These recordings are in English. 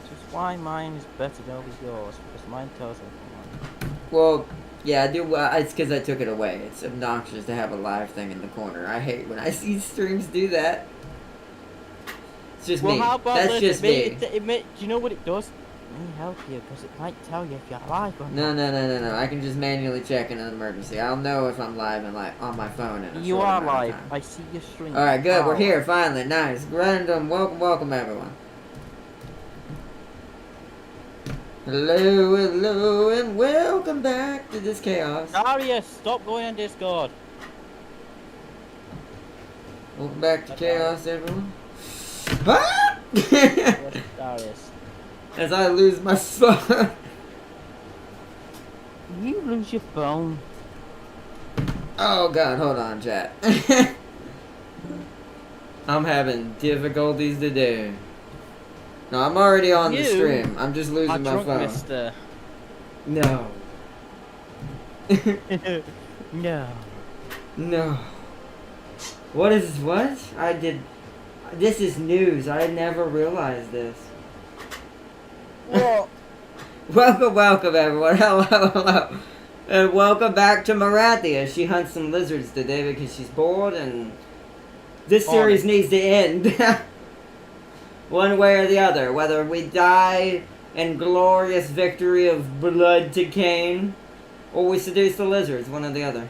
Just why mine is better over yours, because mine tells everyone. Well, yeah, I do. It's because I took it away. It's obnoxious to have a live thing in the corner. I hate when I see streams do that. It's just Well, me. how about That's this? just me. Do you know what it does? It may help you, because it might tell you if you're alive or No, not. no, no, no, no. I can just manually check in an emergency. I'll know if I'm live and like on my phone in a You short are amount of live. time. I see your stream. All right, good. You We're are here live. finally. Nice. Random. Welcome, welcome, everyone. Hello, hello, and welcome back to this chaos. Darius, stop going on Discord. Welcome back to Darius. chaos, everyone. Ah! Yes, Darius. As I lose my phone. You lose your phone. Oh god, hold on, chat. I'm having difficulties today. No, I'm already on the stream. I'm just losing my drunk, phone. mister. No. No. No. What? I did... This is news. I never realized this. What? Welcome, welcome, everyone. Hello, hello. And welcome back to Marathia. She hunts some lizards today because she's bored and... This series needs to end. One way or the other. Whether we die in glorious victory of blood to Cain, or we seduce the lizards. One or the other.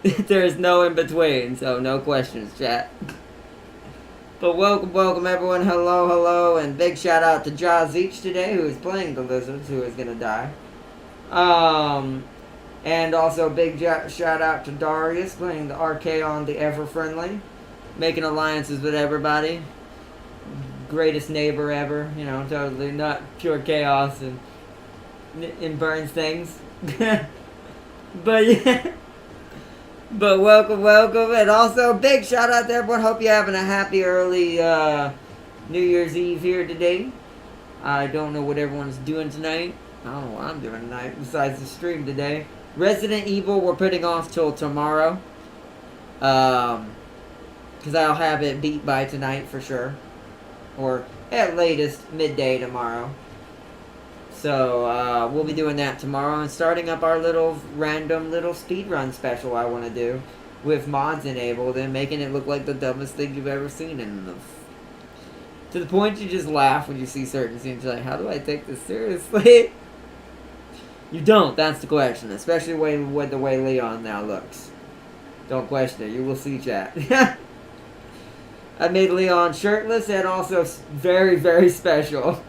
There's no in between, so no questions, chat. But welcome, welcome everyone. Hello, hello, and big shout out to Jaws Each today, who is playing the lizards, who is gonna die. And also big shout out to Darius playing the Archaon the Ever Friendly, making alliances with everybody. Greatest neighbor ever, you know, totally not pure chaos and burns things. But yeah. But welcome, welcome, and also big shout out to everyone. Hope you're having a happy early New Year's Eve here today. I don't know what everyone's doing tonight. I don't know what I'm doing tonight besides the stream today. Resident Evil we're putting off till tomorrow. Because I'll have it beat by tonight for sure. Or at latest midday tomorrow. So we'll be doing that tomorrow and starting up our little random little speedrun special I want to do with mods enabled and making it look like the dumbest thing you've ever seen in the... To the point you just laugh when you see certain scenes. You're like, how do I take this seriously? You don't, that's the question. Especially with the way Leon now looks. Don't question it, you will see, chat. I made Leon shirtless and also very, very special.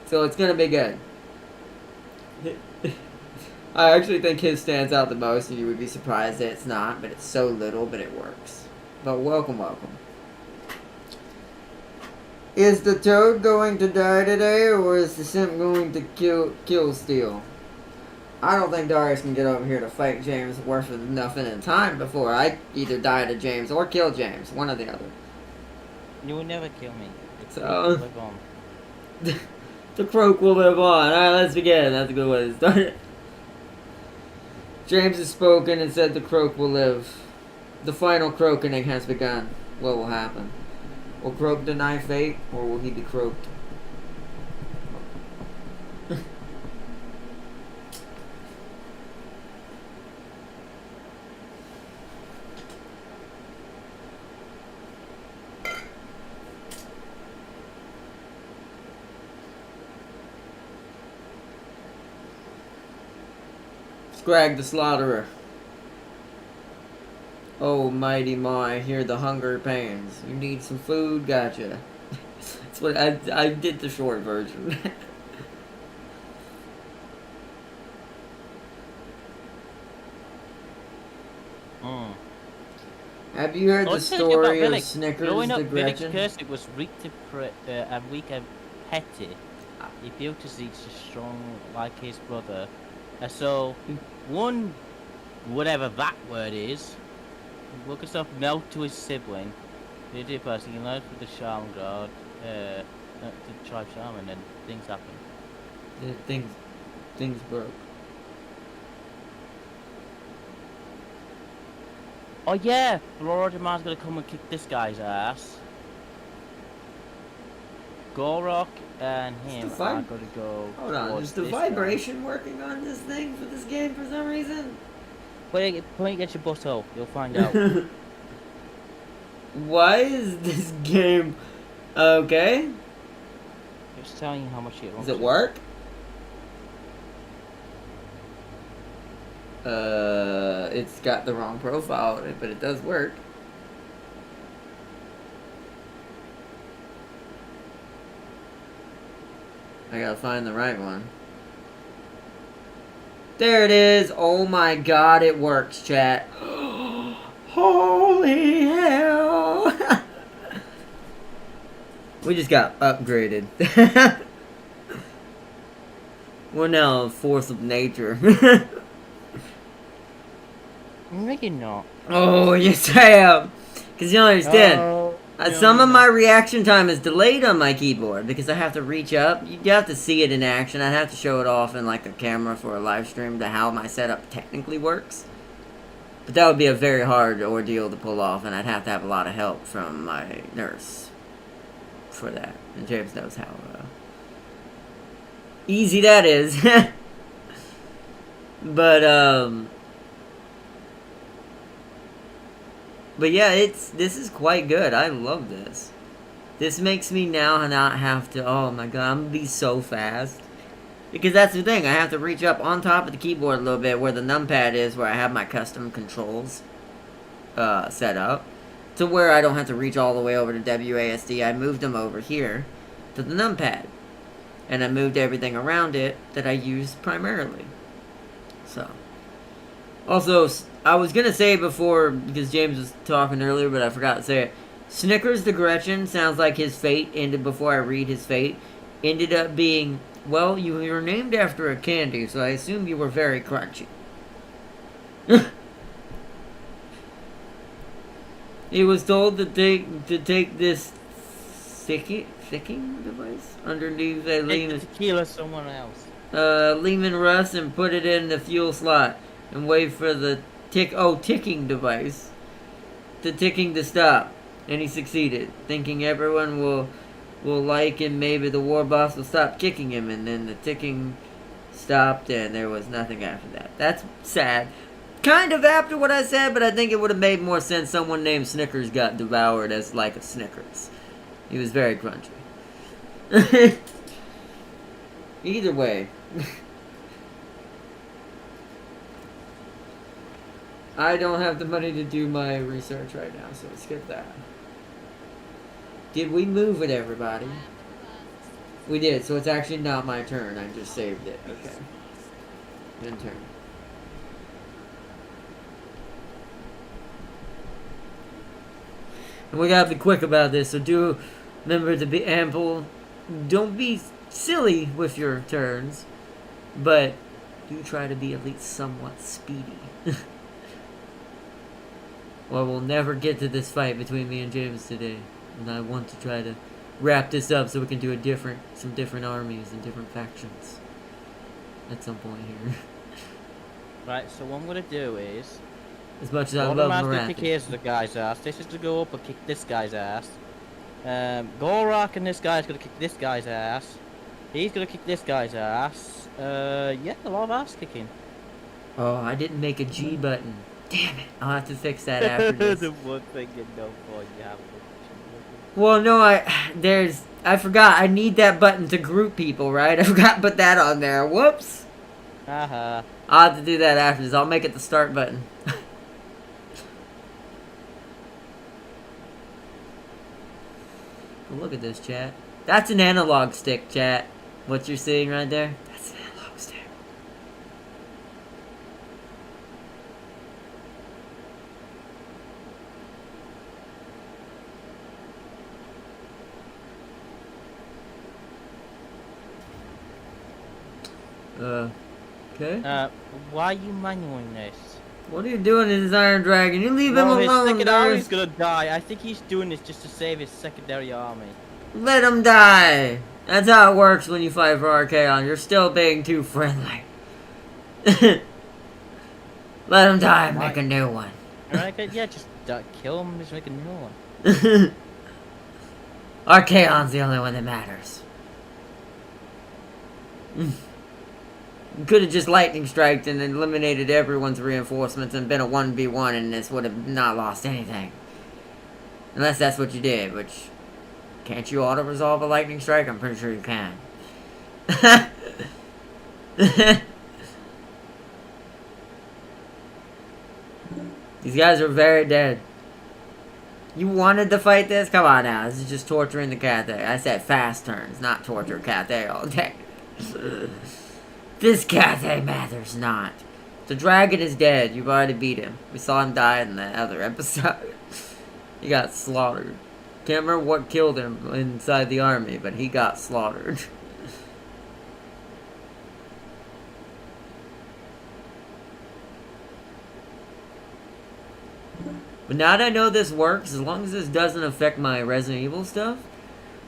So it's gonna be good. I actually think his stands out the most, and you would be surprised that it's not, but it's so little, but it works. But welcome, welcome. Is the toad going to die today, or is the simp going to kill Steel? I don't think Darius can get over here to fight James worth enough in time before I either die to James or kill James, one or the other. You will never kill me. So live on. The croak will live on. Alright, let's begin. That's a good way to start it. James has spoken and said the croak will live. The final croakening has begun. What will happen? Will Croak deny fate, or will he be croaked? Scrag the Slaughterer. Oh, mighty my, hear the hunger pains. You need some food? Gotcha. That's what I did the short version. Have you heard the story of Snickers the Gretchen? Because it was weak and petty. He built his each strong like his brother. So, one, whatever that word is, work himself melt to his sibling. The other person, he learned from the Shaman God, the tribe Shaman, and things happen. Things broke. Oh yeah, Lord Man's gonna come and kick this guy's ass. Gorok and him are gonna go Hold on, towards is the this guy. vibration working on this thing for this game for some reason? Play against your butthole, you'll find out. Why is this game okay? Just telling you how much it wants. Does it work? It's got the wrong profile on it, but it does work. I gotta find the right one. There it is! Oh my god, it works, chat. Holy hell! We just got upgraded. We're now a force of nature. No, you're not. Oh, yes I am. Because you don't understand. Oh, Some of my reaction time is delayed on my keyboard because I have to reach up. You have to see it in action. I'd have to show it off in like a camera for a live stream to how my setup technically works. But that would be a very hard ordeal to pull off, and I'd have to have a lot of help from my nurse for that. And James knows how easy that is. But yeah, this is quite good. I love this. This makes me now not have to, oh my god, I'm gonna be so fast. Because that's the thing, I have to reach up on top of the keyboard a little bit where the numpad is, where I have my custom controls set up. To where I don't have to reach all the way over to WASD. I moved them over here to the numpad. And I moved everything around it that I use primarily. So. Also, I was going to say before, because James was talking earlier, but I forgot to say it. Snickers the Gretchen sounds like his fate ended before I read his fate. Ended up being, well, you were named after a candy, so I assume you were very crunchy. He was told to take this thicking device underneath a Lehman tequila someone else. Lehman Russ and put it in the fuel slot and wait for the ticking device. The ticking to stop. And he succeeded, thinking everyone will like him, maybe the war boss will stop kicking him, and then the ticking stopped and there was nothing after that. That's sad. Kind of after what I said, but I think it would have made more sense someone named Snickers got devoured as like a Snickers. He was very crunchy. Either way. I don't have the money to do my research right now, so skip that. Did we move it, everybody? We did, so it's actually not my turn. I just saved it. Okay. End turn. And we gotta be quick about this, so do remember to be ample. Don't be silly with your turns, but do try to be at least somewhat speedy. Well, we'll never get to this fight between me and James today. And I want to try to wrap this up so we can do some different armies and different factions at some point here. Right, so what I'm gonna do is, as much as I love Marathi. Marathi. Gonna kick the guy's ass. This is to go up and kick this guy's ass. Gorak and this guy's gonna kick this guy's ass. He's gonna kick this guy's ass. Yeah, a lot of ass kicking. Oh, I didn't make a G button. Damn it! I'll have to fix that after this. The one thing you know for you have. Well, no, I forgot. I need that button to group people, right? I forgot to put that on there. Whoops. I'll have to do that after this. I'll make it the start button. Look at this, chat. That's an analog stick, chat. What you're seeing right there? That's an analog stick. Okay. Why are you manualing this? What are you doing in this Iron Dragon? You leave him alone, his secondary gonna die. I think he's doing this just to save his secondary army. Let him die! That's how it works when you fight for Archaon. You're still being too friendly. Let him die and make a new one. Alright, yeah, just kill him and just make a new one. Archaon's the only one that matters. Could have just lightning striked and eliminated everyone's reinforcements and been a 1v1 and this would have not lost anything. Unless that's what you did, which... Can't you auto-resolve a lightning strike? I'm pretty sure you can. These guys are very dead. You wanted to fight this? Come on now. This is just torturing the Cathay. I said fast turns, not torture Cathay all day. This Cathay matters not. The dragon is dead. You've already beat him. We saw him die in the other episode. He got slaughtered. Can't remember what killed him inside the army, but he got slaughtered. But now that I know this works, as long as this doesn't affect my Resident Evil stuff,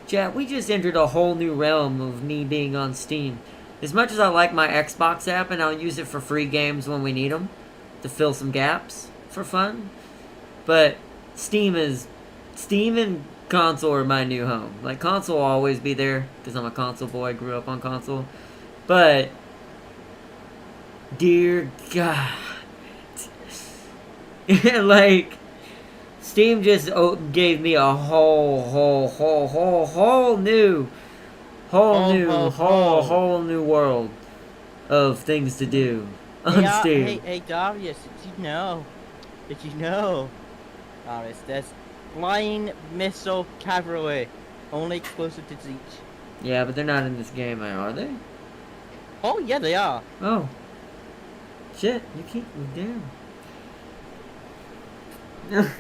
chat, we just entered a whole new realm of me being on Steam. As much as I like my Xbox app, and I'll use it for free games when we need them, to fill some gaps for fun, but Steam and console are my new home. Like, console will always be there, because I'm a console boy, I grew up on console, but, dear God, like, Steam just gave me a whole new world of things to do on Steam. Hey, Darius, did you know, Darius, there's flying missile cavalry, only exclusive to Zeech. Yeah, but they're not in this game, are they? Oh, yeah, they are. Oh. Shit, you keep them down.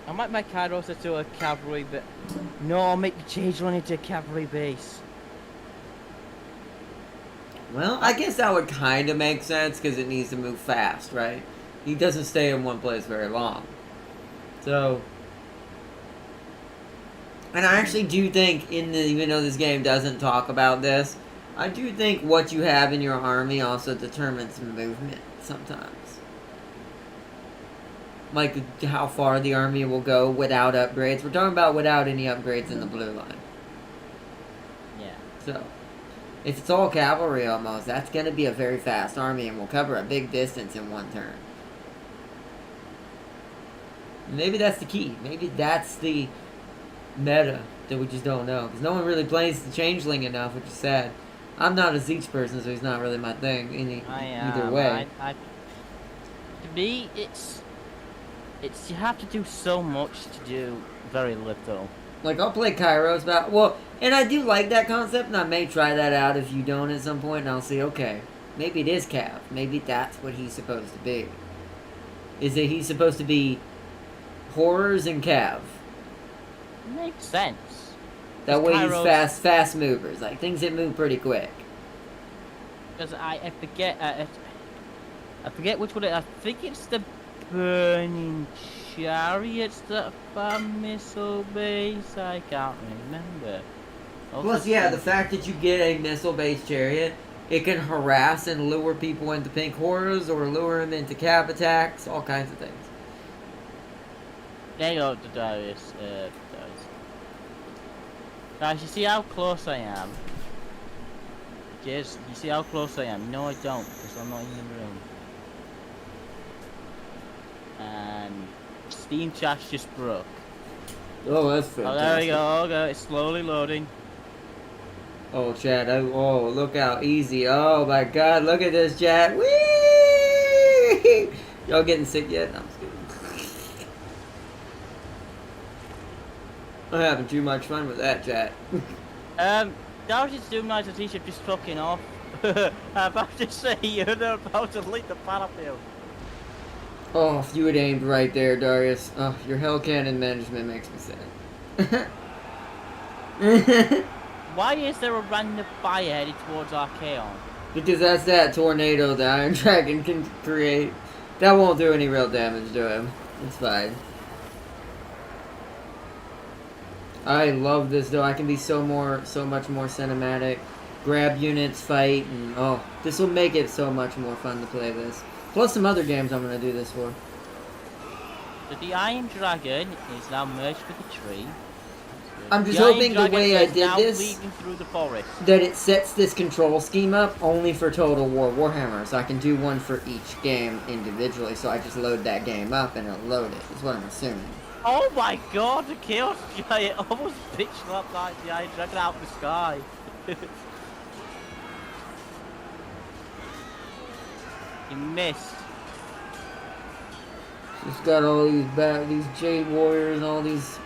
I might make Kairos into a cavalry, but no, I'll make the change one into a cavalry base. Well, I guess that would kind of make sense because it needs to move fast, right? He doesn't stay in one place very long. So, and I actually do think, even though this game doesn't talk about this, I do think what you have in your army also determines movement sometimes. Like, how far the army will go without upgrades. We're talking about without any upgrades in the blue line. Yeah. So, if it's all cavalry almost, that's going to be a very fast army and will cover a big distance in one turn. Maybe that's the key. Maybe that's the meta that we just don't know. Because no one really plays the Changeling enough, which is sad. I'm not a Zeech person, so he's not really my thing either way. To me, it's you have to do so much to do very little. Like, I'll play Kairos, but, well, and I do like that concept, and I may try that out if you don't at some point, and I'll see, okay, maybe it is Cav. Maybe that's what he's supposed to be. Is that he's supposed to be horrors and Cav. Makes sense. That way Kairos, he's fast movers, like, things that move pretty quick. Because I forget which one I think it's the burning chariots that farm missile base. I can't remember. Plus, yeah, the fact that you get a missile-based chariot, it can harass and lure people into pink horrors or lure them into cab attacks, all kinds of things. There you go, Darius. Guys, you see how close I am? Jez, you see how close I am? No, I don't, because I'm not in the room. And Steam chat just broke. Oh, that's fantastic. Oh, there we go. Okay, it's slowly loading. Oh, chat. Oh, look how easy. Oh, my God. Look at this, chat. Whee! Y'all getting sick yet? No, I'm just kidding. I'm having too much fun with that, chat. That was just Doom Knights and T-shirt just fucking off. I'm about to say you're about to lead the battlefield. Oh, if you had aimed right there, Darius. Oh, your hell cannon management makes me sad. Why is there a random fire headed towards Archaon? Because that's that tornado the Iron Dragon can create. That won't do any real damage to him. It's fine. I love this though. I can be so much more cinematic. Grab units, fight, and oh, this will make it so much more fun to play this. Plus some other games I'm gonna do this for. So the Iron Dragon is now merged with the tree. I'm just the hoping Iron the way I is did now this, leading through the forest. that it sets this control scheme up only for Total War Warhammer. So I can do one for each game individually. So I just load that game up and it'll load it, is what I'm assuming. Oh my god, the Chaos Giant almost pitch slapped like the Iron Dragon out of the sky. He missed. She's got all these Jade Warriors and all these.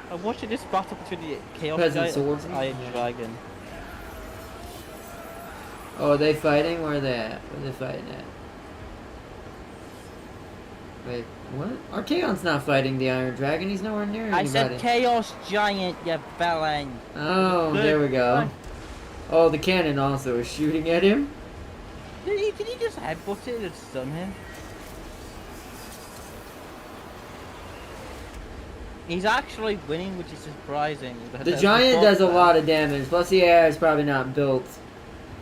I'm watching this battle between the Chaos Peasant Giant and swords. the Iron Dragon. Oh, are they fighting? Where are they at? Where are they fighting at? Wait, what? Archaon's not fighting the Iron Dragon. He's nowhere near anybody. I said Chaos Giant, you bellend. Oh, there we go. Oh, the cannon also is shooting at him. Did he just headbutt it and stun him? He's actually winning, which is surprising. The giant does a lot of damage. Plus, the AI is probably not built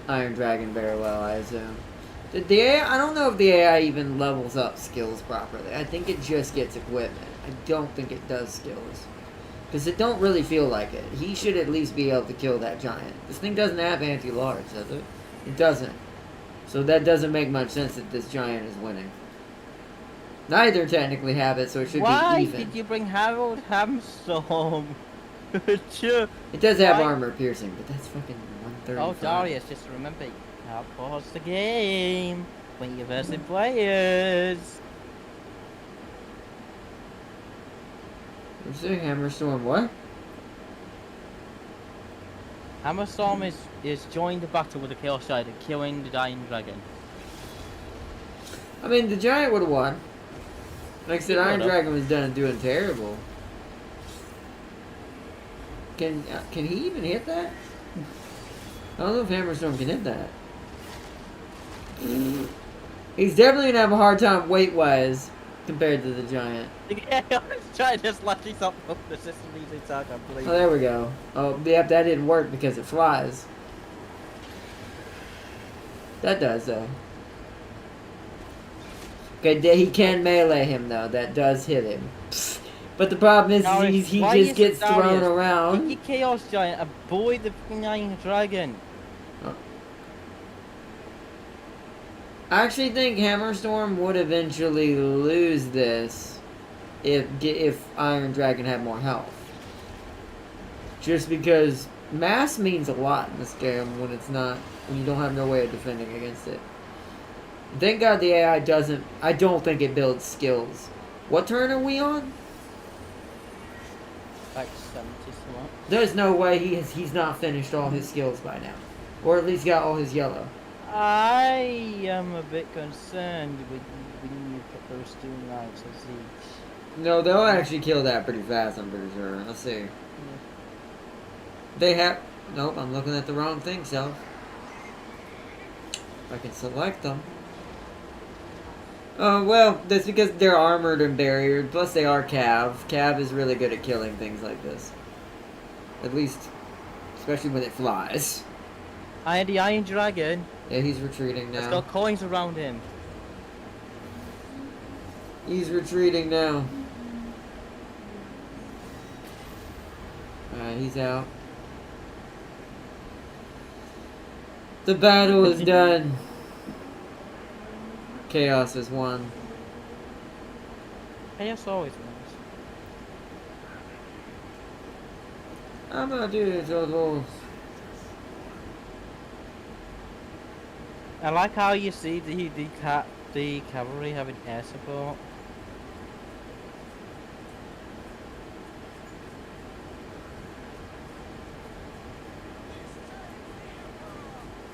Iron Dragon very well, I assume. The AI, I don't know if the AI even levels up skills properly. I think it just gets equipment. I don't think it does skills. Because it don't really feel like it. He should at least be able to kill that giant. This thing doesn't have anti-large, does it? It doesn't. So that doesn't make much sense that this giant is winning. Neither technically have it, so it should be even. Why did you bring Harold Hamstorm? It does have armor piercing, but that's fucking 135. Oh, Darius, just remember, you can't pause the game when you're versing players. What's the Hammerstorm? What? Hammerstorm is joined the battle with the Chaos Giant and killing the Iron Dragon. I mean, the giant would have won. Like I said, Iron Dragon was done doing terrible. Can he even hit that? I don't know if Hammerstorm can hit that. He's definitely gonna have a hard time weight-wise compared to the giant. The Chaos Giant just lucky something up the system using attack, I believe. Oh, there we go. Oh, yep, that didn't work because it flies. That does, though. Okay, he can melee him, though. That does hit him. But the problem is he just gets thrown around. The Chaos Giant avoid the fucking Iron Dragon. Oh. I actually think Hammerstorm would eventually lose this if Iron Dragon had more health. Just because mass means a lot in this game when you don't have no way of defending against it. Thank God the AI doesn't. I don't think it builds skills. What turn are we on? Like 70 something. There's no way he's not finished all his skills by now, or at least got all his yellow. I am a bit concerned when you put those two knights as each. No, they'll actually kill that pretty fast. I'm pretty sure. Let's see. Yeah. They have. Nope, I'm looking at the wrong thing. So I can select them. Oh, well, that's because they're armored and barriered, plus they are Cav. Cav is really good at killing things like this. At least, especially when it flies. I had the Iron Dragon. Yeah, he's retreating now. It's got coins around him. He's retreating now. Alright, he's out. The battle is done. Chaos has won. Chaos always wins. I'm gonna do this, I like how you see the cavalry having air support.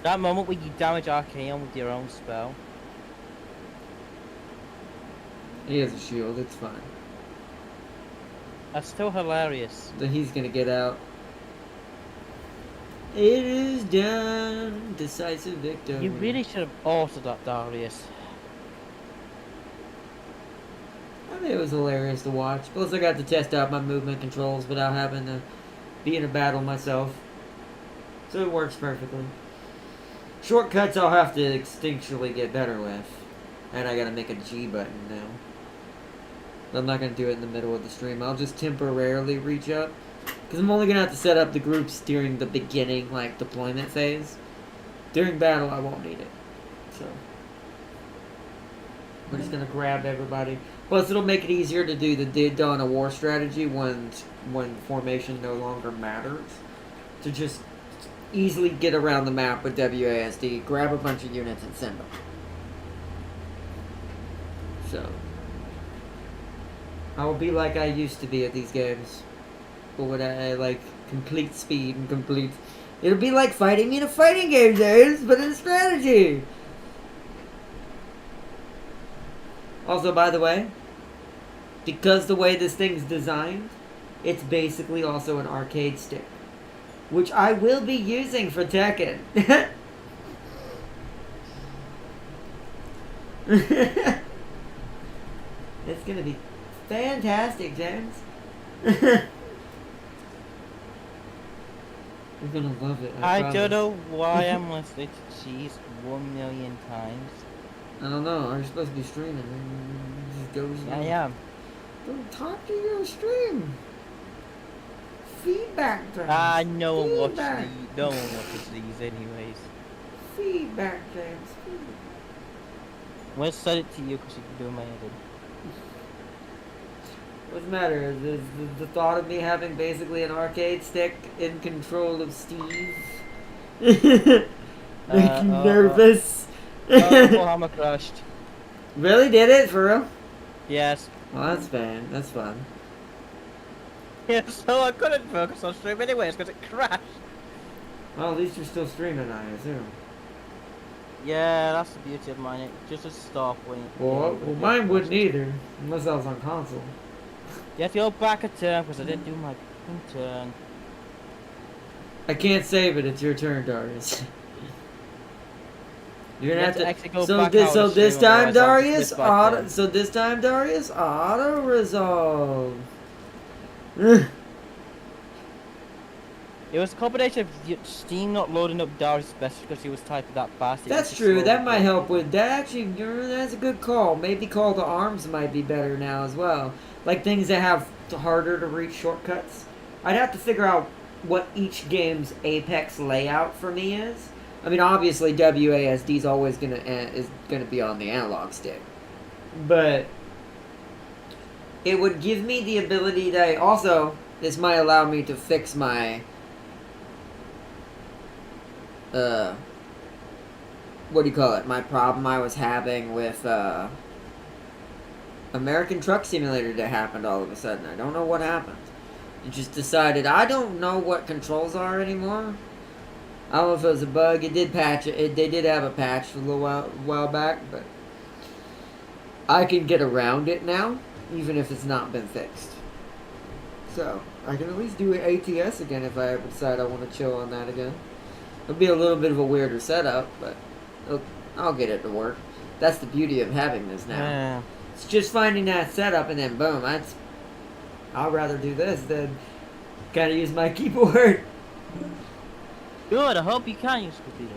That moment where you damage Archaon with your own spell. He has a shield, it's fine. That's still hilarious. Then he's gonna get out. It is done. Decisive victory. You really should have altered that, Darius. I think it was hilarious to watch. Plus I got to test out my movement controls without having to be in a battle myself. So it works perfectly. Shortcuts I'll have to instinctually get better with. And I gotta make a G button now. I'm not going to do it in the middle of the stream. I'll just temporarily reach up. Because I'm only going to have to set up the groups during the beginning, like, deployment phase. During battle, I won't need it. So, we're just going to grab everybody. Plus, it'll make it easier to do the Dawn of War strategy when formation no longer matters. To just easily get around the map with WASD, grab a bunch of units, and send them. So, I will be like I used to be at these games. But with like complete speed and complete... It'll be like fighting in a fighting game, days, but in strategy! Also, by the way, because the way this thing's designed, it's basically also an arcade stick. Which I will be using for Tekken. It's gonna be fantastic, James. You're gonna love it. I don't know why I'm listening to Cheese 1,000,000 times. I don't know. Are you supposed to be streaming? Just go. I am. Go talk to your stream. Feedback, James. No one watches these anyways. Feedback, James. We'll send it to you because you can do my editing. What's the matter? Is the thought of me having basically an arcade stick in control of Steve make you nervous? Warhammer crashed. Really? Did it? For real? Yes. Well, that's fine. That's fun. Yeah, so I couldn't focus on stream anyways because it crashed. Well, at least you're still streaming, I assume. Yeah, that's the beauty of mine. It just stop when. Well, mine wouldn't either, unless I was on console. You have to go back a turn because I didn't do my turn. I can't save it. It's your turn, Darius. You're gonna have to actually go so back this out so of this stream, time, otherwise I'll Darius, just back in. so this time, Darius, auto resolve. It was a combination of Steam not loading up Darius best because he was typing that fast. That's true. That might help with that. Actually, that's a good call. Maybe call to arms might be better now as well. Like things that have harder to reach shortcuts. I'd have to figure out what each game's apex layout for me is. I mean, obviously WASD is always gonna be on the analog stick, but it would give me the ability to also. This might allow me to fix my what do you call it? My problem I was having with American Truck Simulator that happened all of a sudden. I don't know what happened. It just decided I don't know what controls are anymore. I don't know if it was a bug. It did patch it. They did have a patch a little while back, but I can get around it now, even if it's not been fixed. So I can at least do ATS again if I ever decide I want to chill on that again. It'll be a little bit of a weirder setup, but I'll get it to work. That's the beauty of having this now. Yeah. It's just finding that setup and then boom. I'd rather do this than kind of use my keyboard. Good, I hope you can use the computer.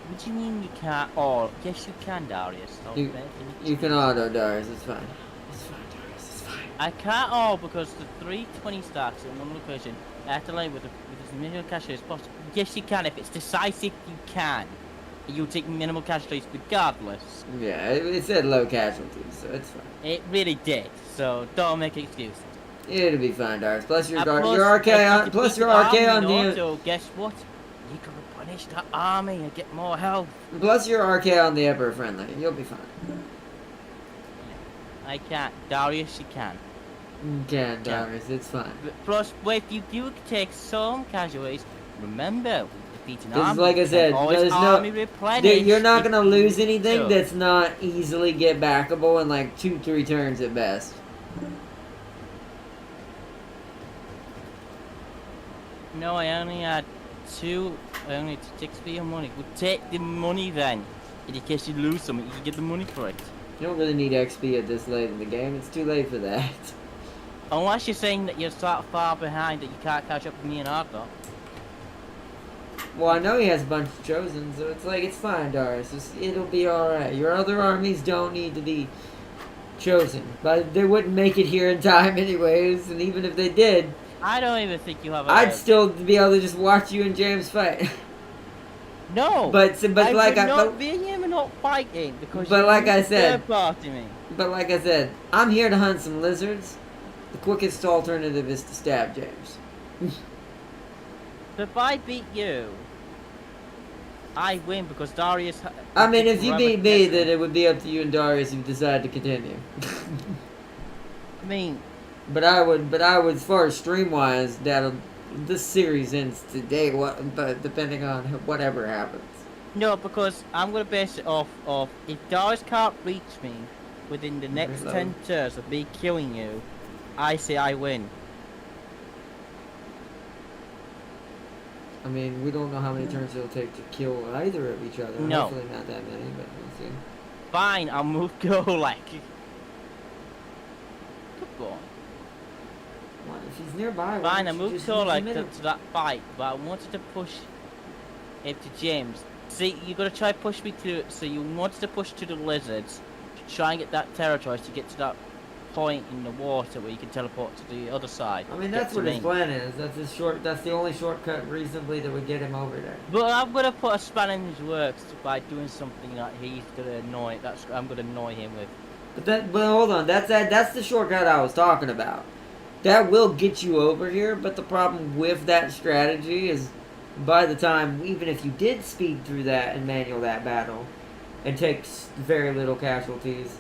What do you mean you can't? Oh, yes you can, Darius. You can auto, Darius. It's fine. It's fine, Darius. It's fine. I can't all because the 320 stacks in one location. I have to lay with as minimal casualties as possible. Yes, you can. If it's decisive, you can. You'll take minimal casualties regardless. Yeah, it said low casualties, so it's fine. It really did. So don't make excuses. It'll be fine, Darius. Plus your plus, RK on. Plus your RK on the. So guess what? You can replenish that army and get more health. Plus your RK on the Emperor friendly. You'll be fine. I can't. Darius, you can. You can, Darius. It's fine. Plus, if you do take some casualties, remember, defeat an Because, army. like I said, there's you're not gonna lose anything that's not easily get backable in like 2-3 turns at best. No, I only had 2. I only had 6 for your money. We'll take the money then. In case you lose something, you can get the money for it. You don't really need XP at this late in the game. It's too late for that. Unless you're saying that you're so far behind that you can't catch up with me and Arthur. Well, I know he has a bunch of chosen, so it's like, it's fine, Darius. It'll be alright. Your other armies don't need to be chosen. But they wouldn't make it here in time anyways, and even if they did, I don't even think you have a... I'd still be able to just watch you and James fight. No! But like me and him are not fighting, because but like I said, third-party me. But like I said, I'm here to hunt some lizards. The quickest alternative is to stab James. But if I beat you, I win, because Darius... I mean, if you beat me, then it would be up to you and Darius if you decide to continue. I mean... But I would, as far as stream-wise, this series ends today, but depending on whatever happens. No, because I'm going to base it off of, if Darius can't reach me within the next 10 turns of me killing you, I say I win. I mean, we don't know how many turns it'll take to kill either of each other. No. Hopefully not that many, but we'll see. Fine, I'll move Golek. Come on. What, if he's nearby, Fine, I moved Golek to to that fight, but I wanted to push it to James. See, you're going to try to push me to... So you wanted to push to the lizards, to try and get that territory to get to that point in the water where you can teleport to the other side. I mean, that's what his plan is. That's the only shortcut reasonably that would get him over there. But I'm gonna put a span in his works by doing something that he's gonna annoy. I'm gonna annoy him with. But hold on, that's the shortcut I was talking about. That will get you over here, but the problem with that strategy is, by the time, even if you did speed through that and manual that battle, and take very little casualties,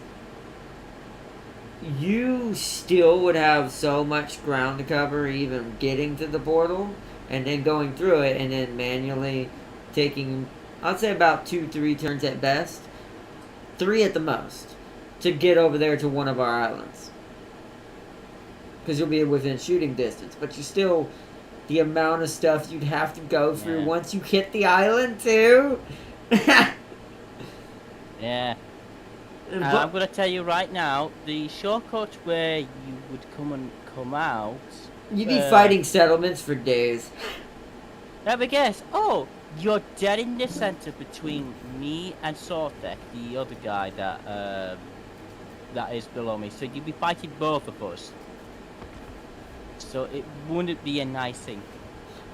you still would have so much ground to cover even getting to the portal and then going through it and then manually taking, I'd say about 2-3 turns at best, 3 at the most, to get over there to one of our islands. Because you'll be within shooting distance, but you still, the amount of stuff you'd have to go through once you hit the island too. Yeah. I'm going to tell you right now, the shortcut where you would come out... You'd be fighting settlements for days. Let me guess. Oh, you're dead in the center between me and Sortek, the other guy that is below me. So you'd be fighting both of us. So it wouldn't be a nice thing.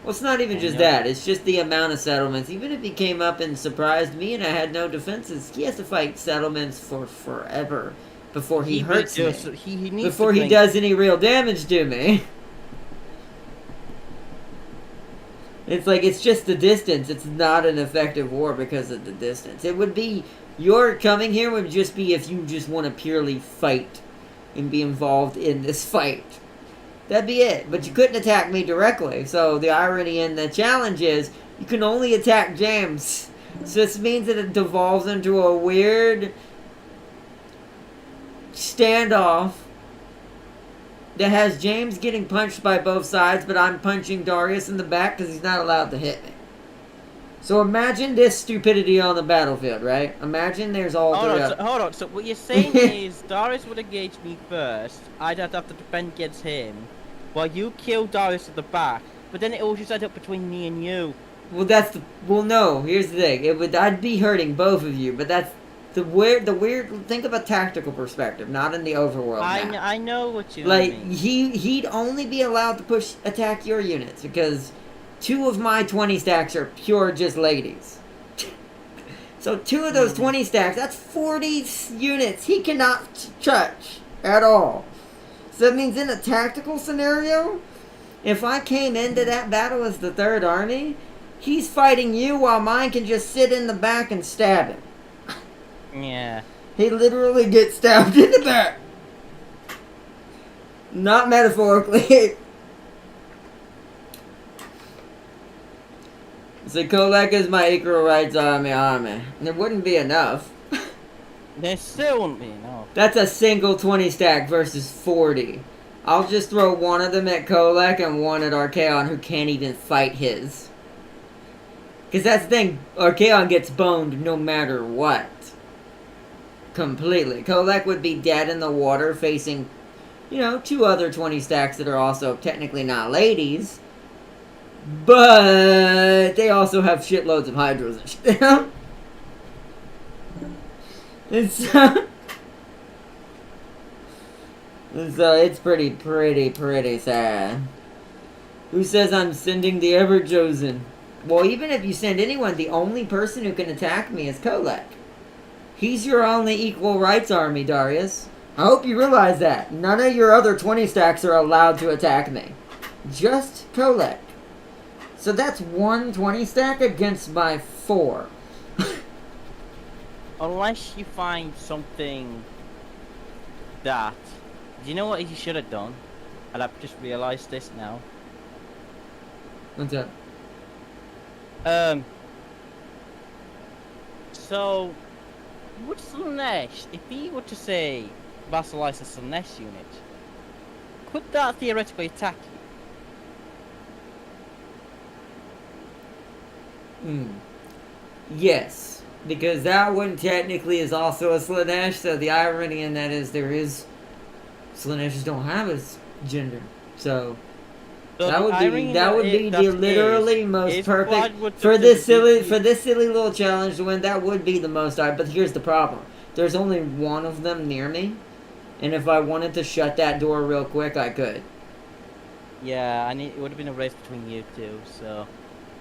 Well, it's not even just that. It's just the amount of settlements. Even if he came up and surprised me and I had no defenses, he has to fight settlements for forever before he hurts me. So he needs before he does any real damage to me. It's like, it's just the distance. It's not an effective war because of the distance. It would be, your coming here would just be if you just want to purely fight and be involved in this fight. That'd be it. But you couldn't attack me directly. So the irony and the challenge is you can only attack James. So this means that it devolves into a weird standoff that has James getting punched by both sides, but I'm punching Darius in the back because he's not allowed to hit me. So imagine this stupidity on the battlefield, right? Imagine there's all hold on. So what you're saying is Darius would engage me first. I'd have to defend against him, while you kill Darius at the back. But then it all just ends up between me and you. Well, no. Here's the thing. I'd be hurting both of you, but that's the weird. Think of a tactical perspective, not in the overworld. I know what you mean. Like he'd only be allowed to attack your units because 2 of my 20 stacks are pure just ladies. So 2 of those 20 stacks, that's 40 units he cannot touch at all. So that means in a tactical scenario, if I came into that battle as the 3rd army, he's fighting you while mine can just sit in the back and stab him. Yeah. He literally gets stabbed in the back. Not metaphorically. So Kolek is my equal rights army. And it wouldn't be enough. There still wouldn't be enough. That's a single 20 stack versus 40. I'll just throw one of them at Kolek and one at Archaon, who can't even fight his. Because that's the thing, Archaon gets boned no matter what. Completely. Kolek would be dead in the water facing, 2 other 20 stacks that are also technically not ladies. But they also have shitloads of hydros and shit. So it's pretty sad. Who says I'm sending the Ever-Chosen? Well, even if you send anyone, the only person who can attack me is Kolek. He's your only equal rights army, Darius. I hope you realize that. None of your other 20 stacks are allowed to attack me. Just Kolek. So that's 120 stack against my 4. Unless you find something that... Do you know what he should have done? And I've just realised this now. What's that? So, would Slanesh, if he were to say vassalize the Slanesh unit, could that theoretically attack you? Yes, because that one technically is also a Slanesh, so the irony in that is Slaneshes don't have his gender, so that would be the literally most perfect for this silly little challenge to win. That would be the most. But here's the problem: there's only one of them near me, and if I wanted to shut that door real quick, I could. Yeah, it would have been a race between you two. So,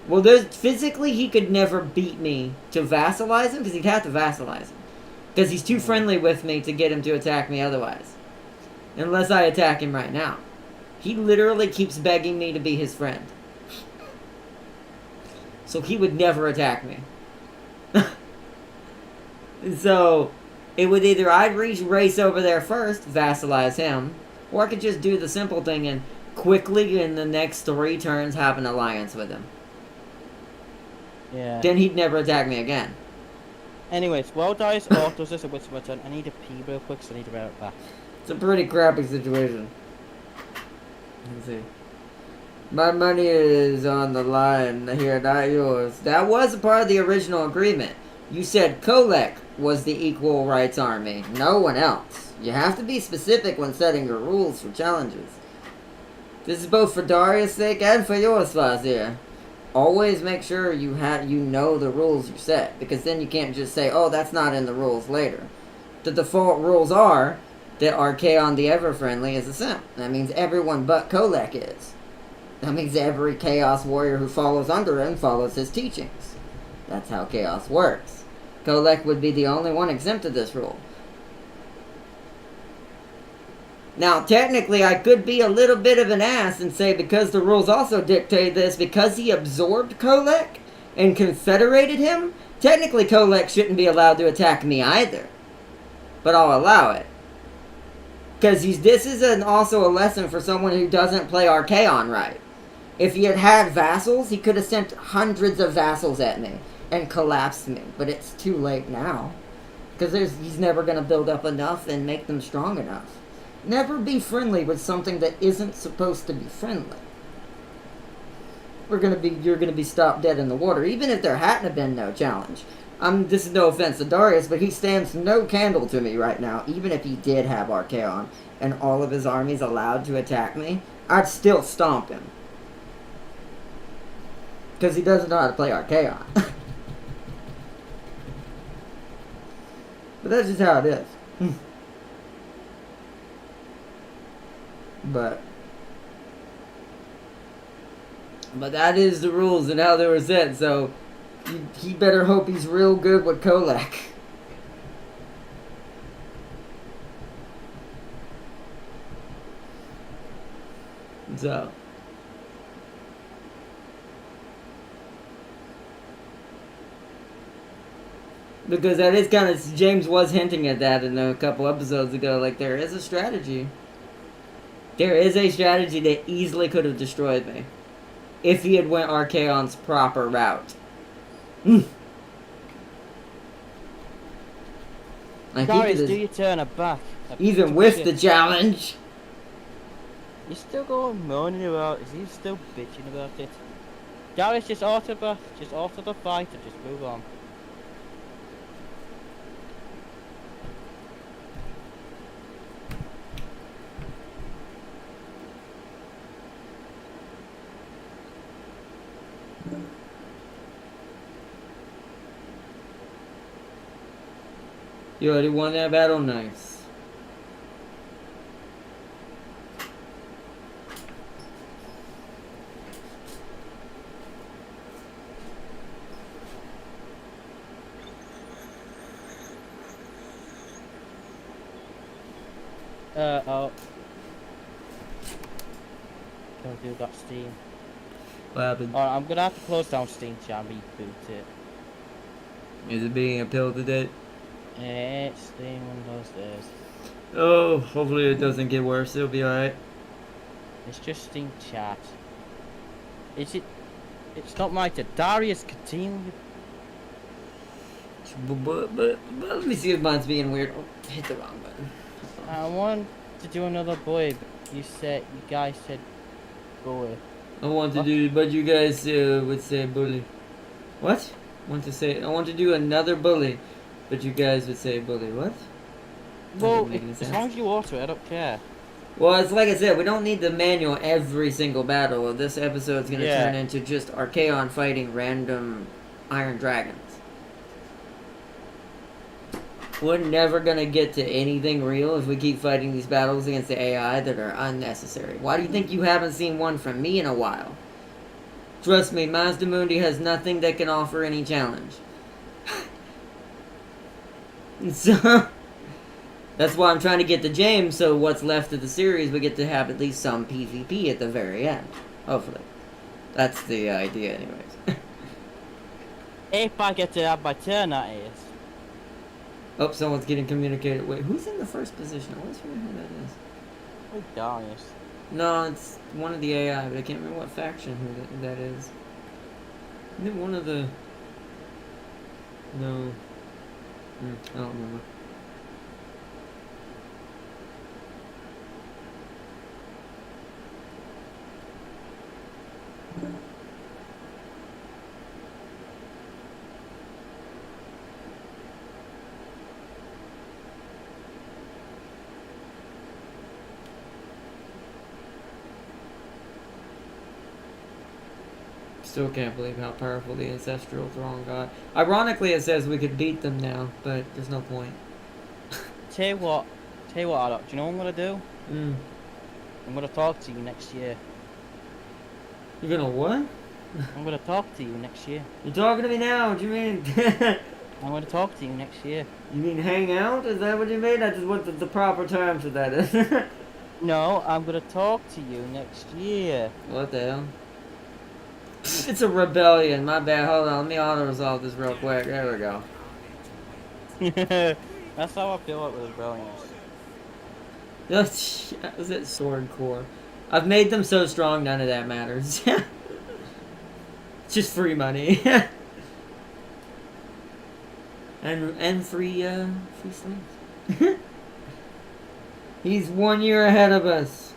well, physically he could never beat me to vassalize him because he'd have to vassalize him because he's too friendly with me to get him to attack me otherwise, unless I attack him right now. He literally keeps begging me to be his friend. So he would never attack me. So, it would either I'd race over there first, vassalize him, or I could just do the simple thing and quickly in the next 3 turns have an alliance with him. Yeah. Then he'd never attack me again. Anyways, while Darius autos this, it's my turn. I need to pee real quick, so I need to route back. It's a pretty crappy situation. Let's see. My money is on the line here, not yours. That was a part of the original agreement. You said Kolek was the equal rights army, no one else. You have to be specific when setting your rules for challenges. This is both for Darius' sake and for yours, Fazir. Always make sure you know the rules you set, because then you can't just say, oh, that's not in the rules later. The default rules are that Archaon the Ever-Friendly is a simp. That means everyone but Kolek is. That means every Chaos Warrior who follows under him follows his teachings. That's how Chaos works. Kolek would be the only one exempt of this rule. Now, technically, I could be a little bit of an ass and say because the rules also dictate this, because he absorbed Kolek and confederated him, technically Kolek shouldn't be allowed to attack me either. But I'll allow it. Because this is also a lesson for someone who doesn't play Archaon right. If he had had vassals, he could have sent hundreds of vassals at me and collapsed me. But it's too late now. Because he's never going to build up enough and make them strong enough. Never be friendly with something that isn't supposed to be friendly. You're going to be stopped dead in the water, even if there hadn't been no challenge. This is no offense to Darius, but he stands no candle to me right now. Even if he did have Archaon and all of his armies allowed to attack me, I'd still stomp him. Because he doesn't know how to play Archaon. But that's just how it is. But that is the rules and how they were set, so he better hope he's real good with Kolek. So. Because that is kind of, James was hinting at that in a couple episodes ago, like there is a strategy. There is a strategy that easily could have destroyed me. If he had went Archaon's proper route. Darius, do your turn back. Even with the challenge. You're still going moaning about, is he still bitching about it? Darius, just auto the fight and just move on. You already won that battle? Nice. Oh. Don't do that Steam. What happened? Alright, I'm gonna have to close down Steam chat and reboot it. Is it being appealed today? It's Steam Windows days. Oh, hopefully it doesn't get worse. It'll be alright. It's just Steam chat. Is it? It's not my turn. Darius, continue. But let me see if mine's being weird. Oh, hit the wrong button. I want to do another boy, but you guys said boy. I want to do, but you guys would say bully. What? I want to do another bully, but you guys would say bully. What? Well, as long as you auto it, I don't care. Well, it's like I said, we don't need the manual every single battle. This episode's gonna turn into just Archaon fighting random Iron Dragons. We're never gonna get to anything real if we keep fighting these battles against the AI that are unnecessary. Why do you think you haven't seen one from me in a while? Trust me, Mazda Mundi has nothing that can offer any challenge. So, that's why I'm trying to get to James, so what's left of the series, we get to have at least some PvP at the very end. Hopefully. That's the idea, anyways. If I get to have my turn, that is. Oh, someone's getting communicated. Wait, who's in the first position? I always forget who that is. Oh, Darius. No, it's one of the AI, but I can't remember what faction who that is. Isn't it one of the... No. I don't remember. Still can't believe how powerful the Ancestral Throne got. Ironically, it says we could beat them now, but there's no point. Tell you what, Alok, do you know what I'm gonna do? I'm gonna talk to you next year. You're gonna what? I'm gonna talk to you next year. You're talking to me now, what do you mean? I'm gonna talk to you next year. You mean hang out? Is that what you mean? I just want the proper term for that. No, I'm gonna talk to you next year. What the hell? It's a rebellion, my bad. Hold on, let me auto-resolve this real quick. There we go. That's how I feel like with rebellions. Was it Sword Core? I've made them so strong, none of that matters. It's just free money. and free slings. He's 1 year ahead of us.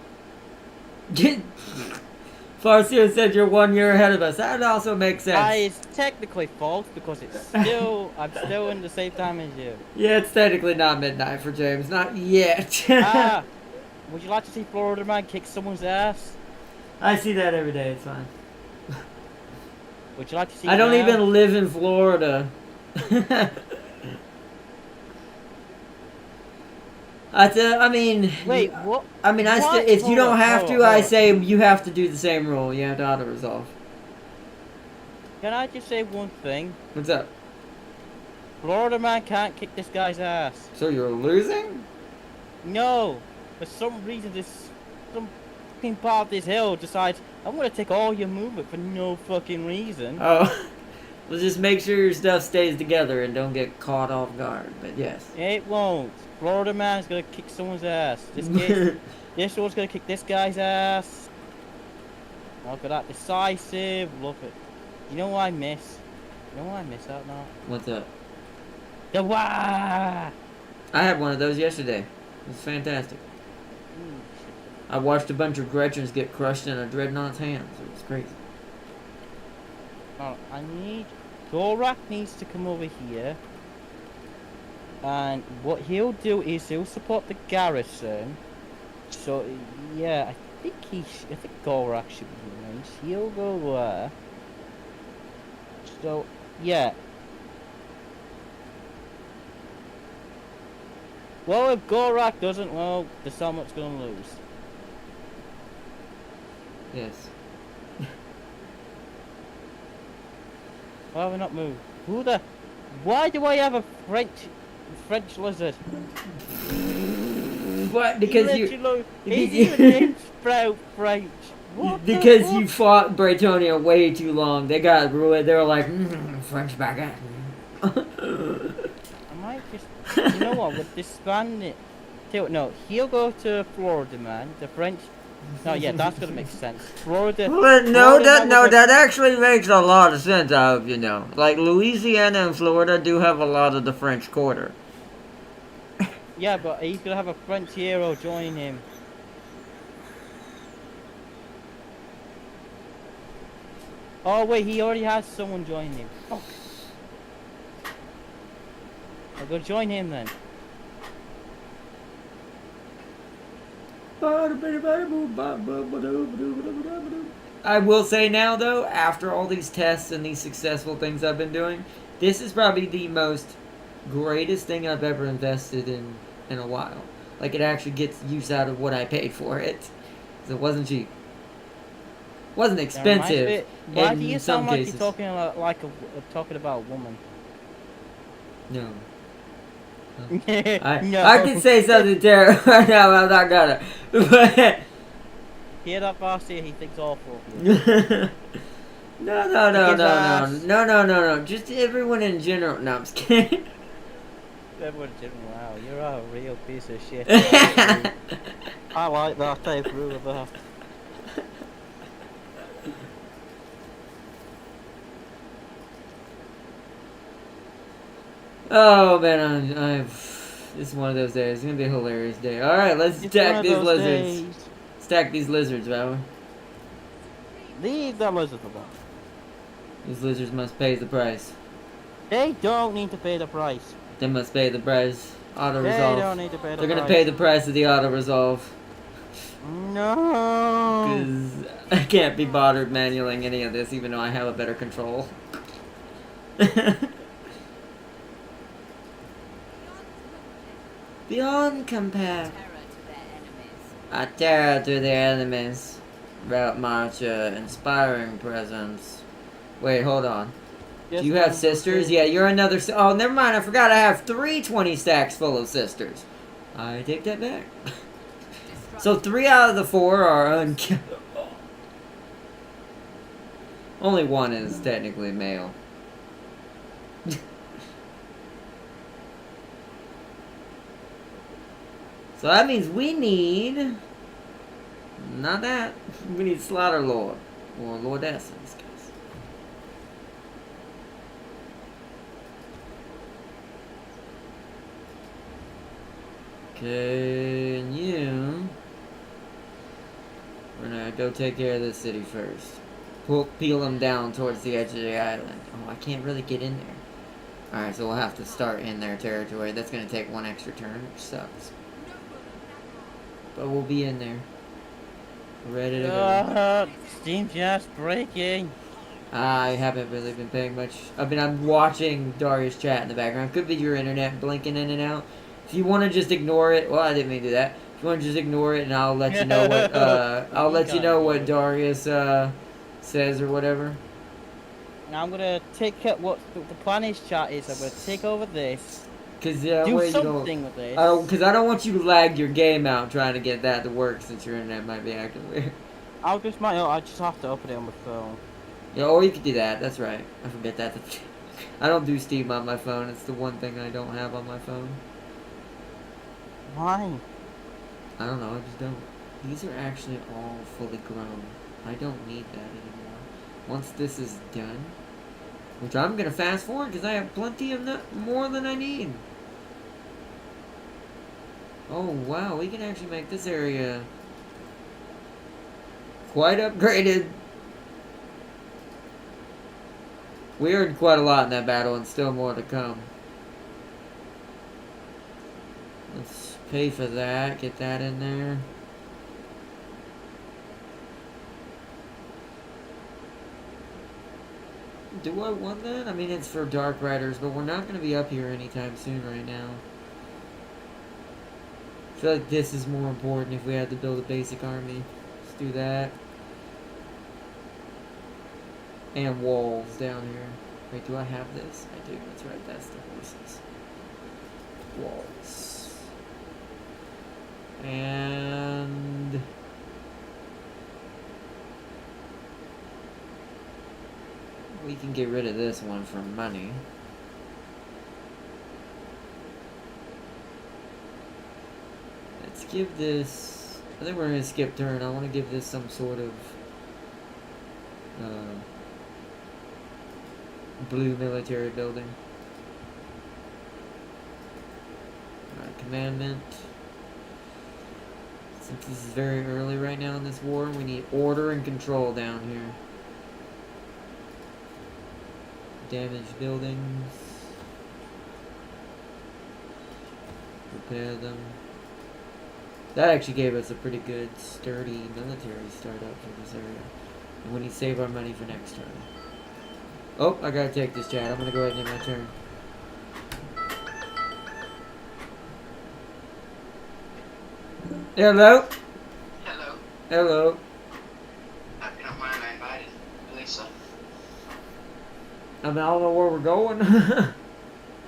Farseer said you're 1 year ahead of us. That also makes sense. It's technically false because it's still I'm still in the same time as you. Yeah, it's technically not midnight for James. Not yet. Would you like to see Florida Man kick someone's ass? I see that every day. It's fine. Would you like to see? I don't even live in Florida. I mean... Wait, what? I mean, if you don't have to, I say you have to do the same rule. You have to auto-resolve. Can I just say one thing? What's up? Florida Man can't kick this guy's ass. So you're losing? No. For some reason, some fucking part of this hill decides, I'm gonna take all your movement for no fucking reason. Oh. Well, just make sure your stuff stays together and don't get caught off guard. But yes. It won't. Florida Man's gonna kick someone's ass. This one's gonna kick this guy's ass. Look at that decisive. Look at. You know what I miss? You know what I miss out now? What's up? The wah! I had one of those yesterday. It was fantastic. I watched a bunch of Gretchens get crushed in a Dreadnought's hands. It was crazy. Oh, I need... Gorak needs to come over here. And what he'll do is he'll support the garrison. So, yeah, I think Gorak should be nice. He'll go there. So, yeah. Well, if Gorak doesn't, well, the Salmut's gonna lose. Yes. Why have I not moved? Why do I have a French lizard? What? Because you. He's even named Sprout French. What Because the you fought Britonia way too long. They got ruined. They were like, French baguette. I might just. You know what? With disband it. No, he'll go to Florida, man. The French. No, yeah, that's gonna make sense. Florida. Well, Florida that actually makes a lot of sense. I hope you know. Like Louisiana and Florida do have a lot of the French Quarter. Yeah, but he's gonna have a French hero join him. Oh wait, he already has someone join him. Fuck. I'll go join him then. I will say now, though, after all these tests and these successful things I've been doing, this is probably the most greatest thing I've ever invested in a while. Like, it actually gets use out of what I paid for it. So it wasn't cheap. It wasn't expensive. Why do you sound like cases. you're talking talking about a woman? No. No. I can say something terrible right now, but I'm not gonna. But Hear that, Varsity? He thinks awful of you. No. Just everyone in general. No, I'm just kidding. Everyone in general, wow, you're a real piece of shit. I like that. I approve of that. Oh man, this is one of those days. It's gonna be a hilarious day. All right, let's stack these lizards. Stack these lizards, Valor. Leave the lizards alone. These lizards must pay the price. They don't need to pay the price. They must pay the price. Auto They resolve. don't need to pay the They're price. gonna pay the price of the auto resolve. No. Because I can't be bothered manualing any of this, even though I have a better control. Beyond compact. A terror to their enemies. Route Marcher, inspiring presence. Wait, hold on. Yes, Do you have ma'am, sisters? okay. Yeah, you're another. Oh, never mind. I forgot. I have 3 20 stacks full of sisters. I take that back. So 3 out of the 4 are unkillable. Only 1 is technically male. So that means we need... Not that. We need Slaughter Lord. Or Lordess in this case. Okay, and you... We're gonna go take care of this city first. Peel them down towards the edge of the island. Oh, I can't really get in there. Alright, so we'll have to start in their territory. That's gonna take 1 extra turn, which sucks. But we'll be in there. Ready to go. Steam's just breaking. I haven't really been paying much. I'm watching Darius chat in the background. Could be your internet blinking in and out. If you want to just ignore it, well, I didn't mean to do that. If you want to just ignore it, and I'll let you know what I'll let you know what Darius says or whatever. Now I'm gonna take what the plan is. Chat is I'm gonna take over this. Cause Do something with this. Because I don't want you to lag your game out trying to get that to work since your internet might be acting weird. I just have to open it on my phone. Yeah, or you could do that. That's right. I forget that. I don't do Steam on my phone. It's the one thing I don't have on my phone. Why? I don't know. I just don't. These are actually all fully grown. I don't need that anymore. Once this is done, which I'm gonna fast forward because I have plenty of more than I need. Oh wow, we can actually make this area quite upgraded. We earned quite a lot in that battle and still more to come. Let's pay for that, get that in there. Do I want that? I mean, it's for Dark Riders, but we're not going to be up here anytime soon right now. I feel like this is more important if we had to build a basic army. Let's do that. And walls down here. Wait, do I have this? I do. That's right. That's the horses. Walls. And we can get rid of this one for money. Let's give this... I think we're going to skip turn. I want to give this some sort of blue military building. Commandment. Since this is very early right now in this war, we need order and control down here. Damaged buildings. Repair them. That actually gave us a pretty good, sturdy military startup for this area. And we need to save our money for next turn. Oh, I gotta take this, chat. I'm gonna go ahead and end my turn. Hello? Hello. Hello. If you don't mind, I invited Lisa. I mean, I don't know where we're going. I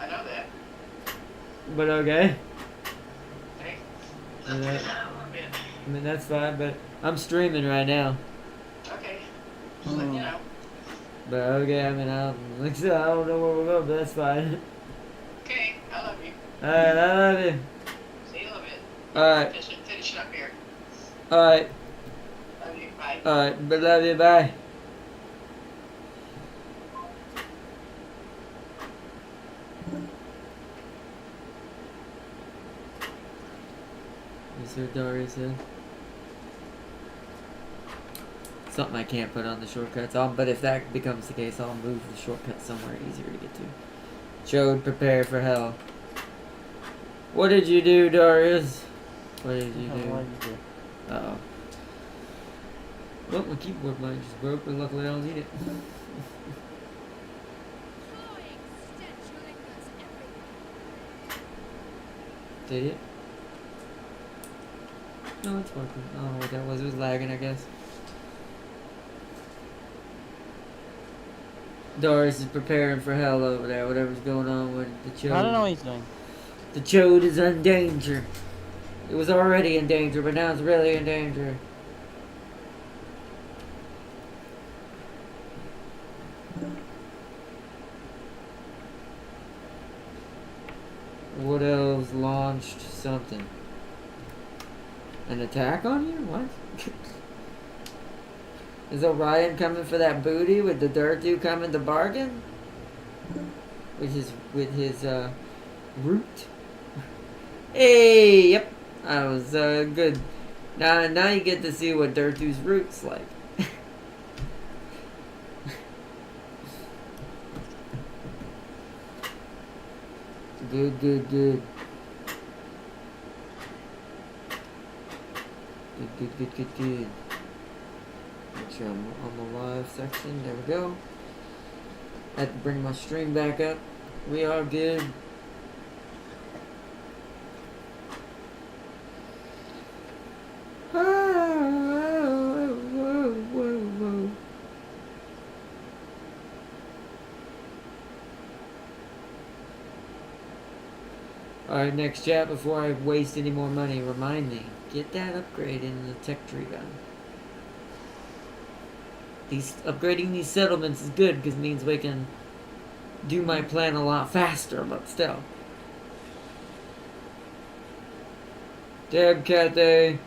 know that. But okay. Hey. I mean, that's fine, but I'm streaming right now. Okay. Just letting you know. But okay, I mean, like I said, I don't know where we're going, but that's fine. Okay, I love you. Alright, I love you. See you in a little bit. Alright, Finishing up here. alright, Love you. Bye. alright, but love you, bye. Yes, sir, Darius said. Something I can't put on the shortcuts. But if that becomes the case, I'll move the shortcut somewhere easier to get to. Chode, prepare for hell. What did you do, Darius? What did you do? Uh-oh. Well, my keyboard might just broke, but luckily I don't need it. Did it? No, it's working. I don't know what that was. It was lagging, I guess. Doris is preparing for hell over there, whatever's going on with the chode. I don't know what he's doing. The chode is in danger. It was already in danger, but now it's really in danger. What else launched something? An attack on you? What? Is Orion coming for that booty with the dirt dude coming to bargain? With his root? Hey, yep. That was good. Now you get to see what dirt dude's root's like. Good, good, good. Good, good, good, good. Make sure I'm on the live section. There we go. I had to bring my stream back up. We are good. Alright, next chat, before I waste any more money, remind me, get that upgrade in the tech tree gun. Upgrading these settlements is good because it means we can do my plan a lot faster, but still. Deb Cathay,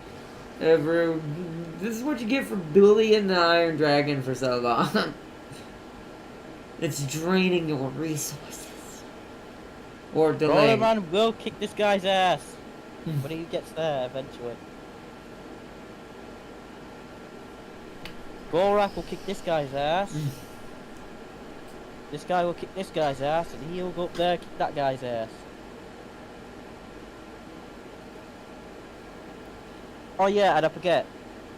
this is what you get for bullying the Iron Dragon for so long. It's draining your resources. Or delaying. Rollerman will kick this guy's ass. But he gets there eventually. Gorak will kick this guy's ass. This guy will kick this guy's ass, and he'll go up there and kick that guy's ass. Oh yeah, and I forget.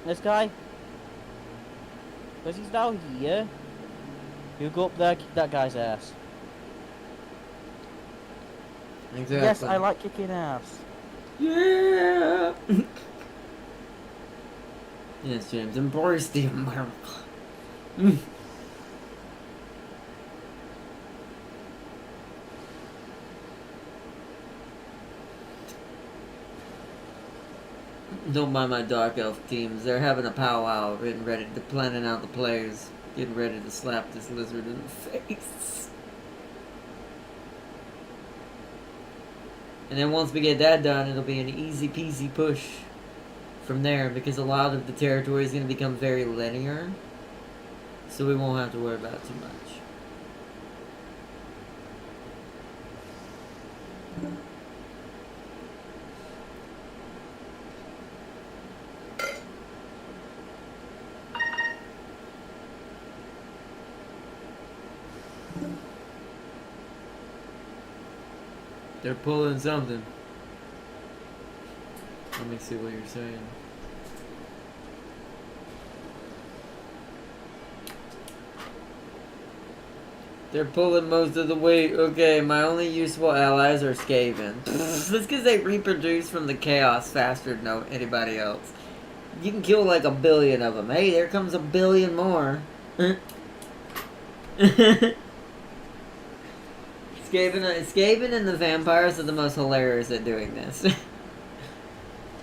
This guy, because he's now here, he'll go up there and kick that guy's ass. Exactly. Yes, I like kicking ass. Yeah! Yes, James, embrace the America. Don't mind my Dark Elf teams. They're having a powwow, getting ready to planning out the plays, getting ready to slap this lizard in the face. And then once we get that done, it'll be an easy peasy push from there, because a lot of the territory is going to become very linear, so we won't have to worry about too much. They're pulling something. Let me see what you're saying. They're pulling most of the weight. Okay, my only useful allies are Skaven. That's because they reproduce from the chaos faster than anybody else. You can kill like 1 billion of them. Hey, there comes 1 billion more. Skaven and the vampires are the most hilarious at doing this.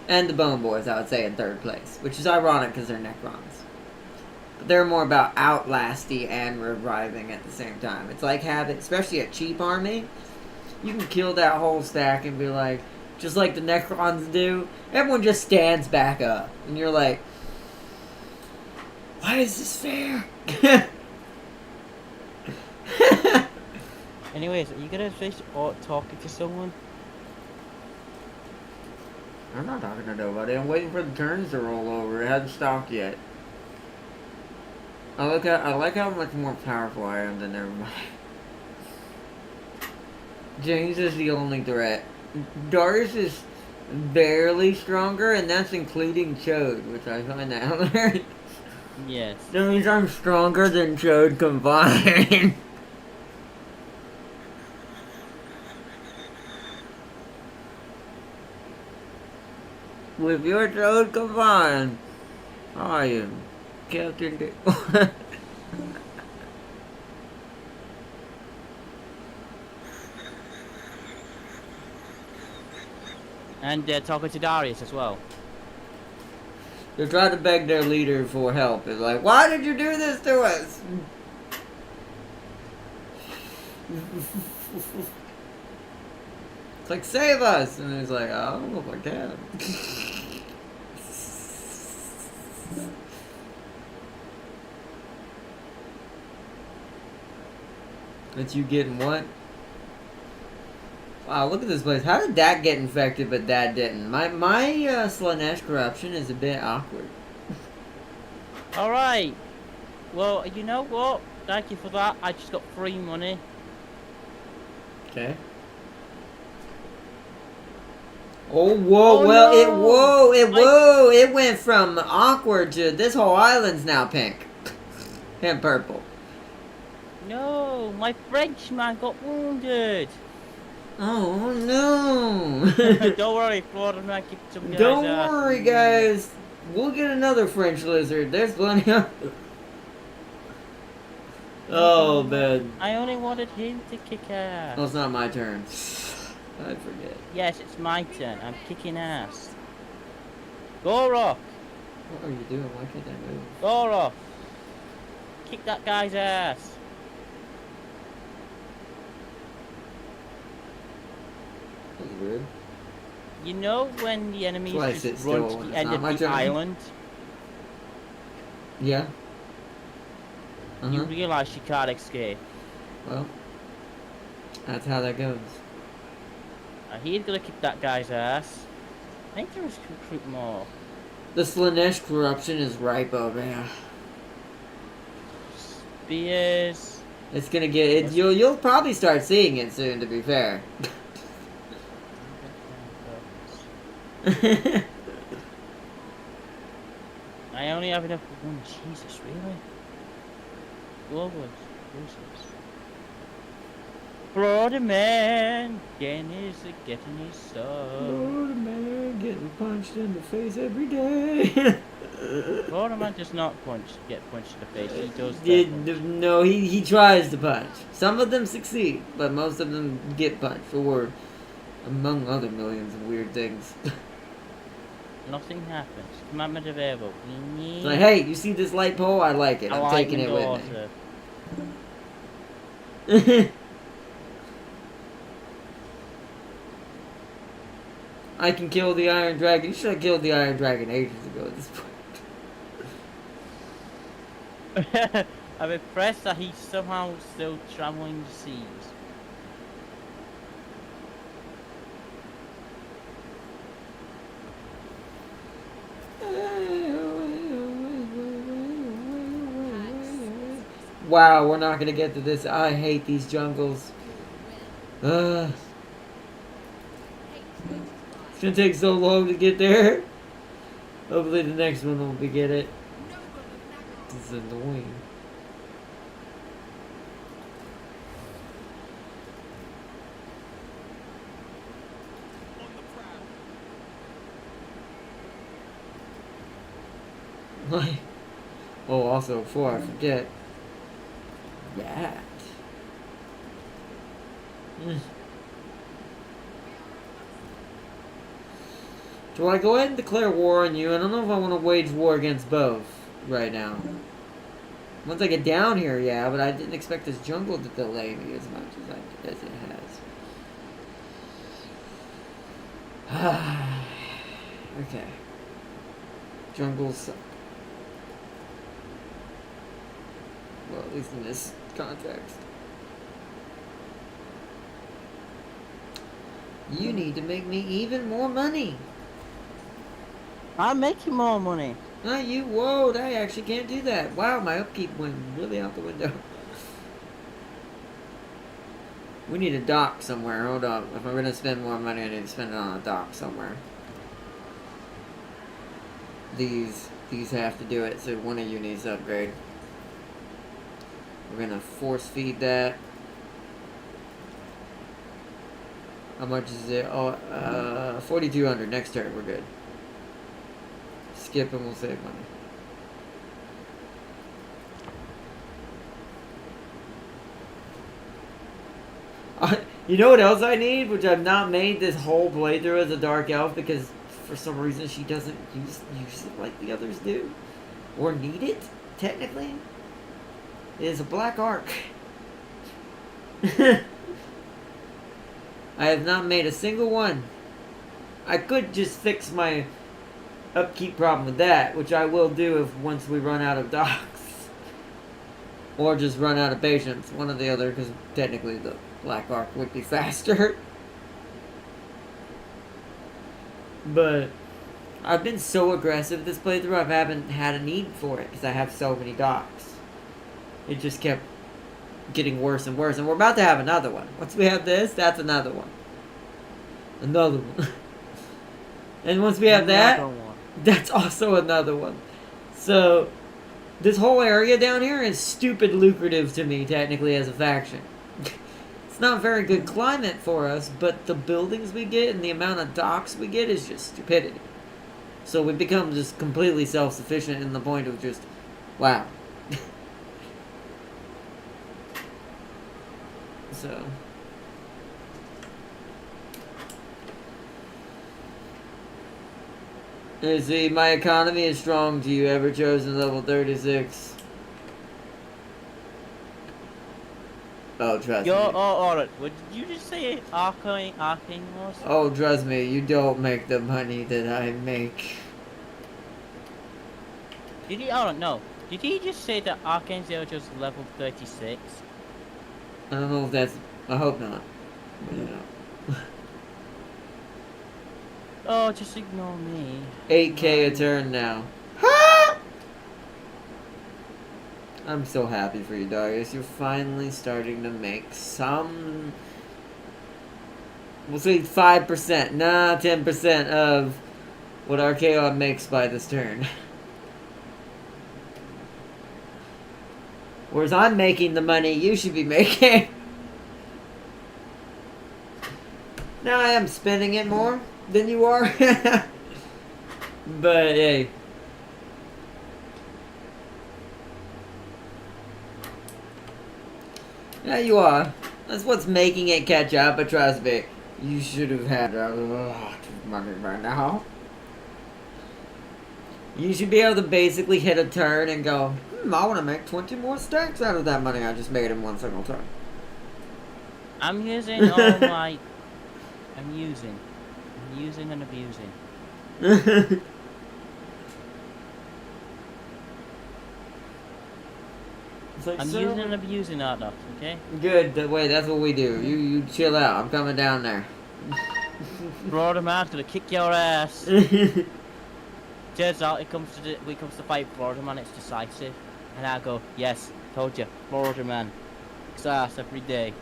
And the Bone Boys, I would say, in third place. Which is ironic because they're Necrons. But they're more about outlasting and reviving at the same time. It's like having, especially a cheap army, you can kill that whole stack and be like, just like the Necrons do, everyone just stands back up. And you're like, why is this fair? Anyways, are you gonna finish talking to someone? I'm not talking to nobody. I'm waiting for the turns to roll over. It hasn't stopped yet. I like how much more powerful I am than everybody. James is the only threat. Darius is barely stronger, and that's including Chode, which I find that hilarious. Yes. That means I'm stronger than Chode combined. With your Chode combined, I am Captain D. And talking to Darius as well. They're trying to beg their leader for help. It's like, why did you do this to us? It's like, save us! And he's like, I don't know if I can. That you getting what? Wow, look at this place. How did that get infected but that didn't? My Slanesh corruption is a bit awkward. Alright. Well, you know what? Thank you for that. I just got free money. Okay. Oh, whoa, Oh, well, no. it went from awkward to this whole island's now pink. And purple. No, my Frenchman got wounded. Oh, no. Don't worry, Florida man kicked some guys Don't ass. worry, guys. We'll get another French lizard. There's plenty of... Oh, man. I only wanted him to kick ass. Oh, it's not my turn. I forget. Yes, it's my turn. I'm kicking ass. Gorok! What are you doing? Why can't I move? Gorok! Kick that guy's ass. That's weird. You know when the enemies Why just sit run still? to the It's end not of my the turn. island? Yeah. You realise you can't escape. Well, that's how that goes. He's gonna kick that guy's ass. I think there was recruit more. The Slanesh corruption is ripe over here. Spears. It's gonna get it. You'll probably start seeing it soon. To be fair. I only have enough for one. Jesus, really? Global exclusives. Florida man getting his stuff. Florida man getting punched in the face every day. Florida man does not get punched in the face. He does. No, he tries to punch. Some of them succeed, but most of them get punched for, among other millions of weird things. Nothing happens. Commandment available. It's like, hey, you see this light pole? I like it. I I'm like taking my it with daughter. me. I can kill the Iron Dragon. You should have killed the Iron Dragon ages ago at this point. I'm impressed that he's somehow still traveling the seas. Wow, we're not gonna get to this. I hate these jungles. It's gonna take so long to get there. Hopefully the next one will be get it. This is annoying. Like, oh, also before I forget, that. Do I go ahead and declare war on you? I don't know if I want to wage war against both right now. Once I get down here, yeah, but I didn't expect this jungle to delay me as much as it has. Okay. Jungles suck. Well, at least in this context. You need to make me even more money. I'm making more money. Not you. Whoa, I actually can't do that. Wow, my upkeep went really out the window. We need a dock somewhere. Hold up. If I'm going to spend more money, I need to spend it on a dock somewhere. These have to do it, so one of you needs to upgrade. We're going to force feed that. How much is it? Oh, 4,200. Next turn, we're good. Skip and we'll save money. You know what else I need? Which I've not made this whole playthrough as a Dark Elf because for some reason she doesn't use it like the others do. Or need it, technically. It is a Black Arc. I have not made a single one. I could just fix my upkeep problem with that, which I will do if once we run out of docks. Or just run out of patience. One or the other, because technically the Black Arc would be faster. But I've been so aggressive this playthrough, I haven't had a need for it, because I have so many docks. It just kept getting worse and worse, and we're about to have another one. Once we have this, that's another one. Another one. And once we have that, that's also another one. So, this whole area down here is stupid lucrative to me, technically, as a faction. It's not very good climate for us, but the buildings we get and the amount of docks we get is just stupidity. So we become just completely self-sufficient in the point of just, wow. So... Let's see, my economy is strong to you, ever chosen level 36. Oh, trust me. Alright, what did you just say? Arcane was? Oh, trust me, you don't make the money that I make. Did he? Oh no. Did he just say that Arcane Zero was level 36? I don't know if that's... I hope not. But, you know. Oh, just ignore me. 8K a turn now. I'm so happy for you, Darius. You're finally starting to make some... We'll say 5%. Nah, 10% of what Archaon makes by this turn. Whereas I'm making the money you should be making. Now I am spending it more than you are. But hey. Yeah, you are. That's what's making it catch up, but trust me, you should have had a lot of money by now. You should be able to basically hit a turn and go, I want to make 20 more stacks out of that money I just made in one single turn. I'm using all my... I'm using and abusing. Like, I'm using and abusing Art, okay? Good. Wait, that's what we do. You chill out. I'm coming down there. Florida man's gonna kick your ass. Turns out it comes to fight Florida man, it's decisive. And I go, yes, told you, Florida man. Kicks ass every day.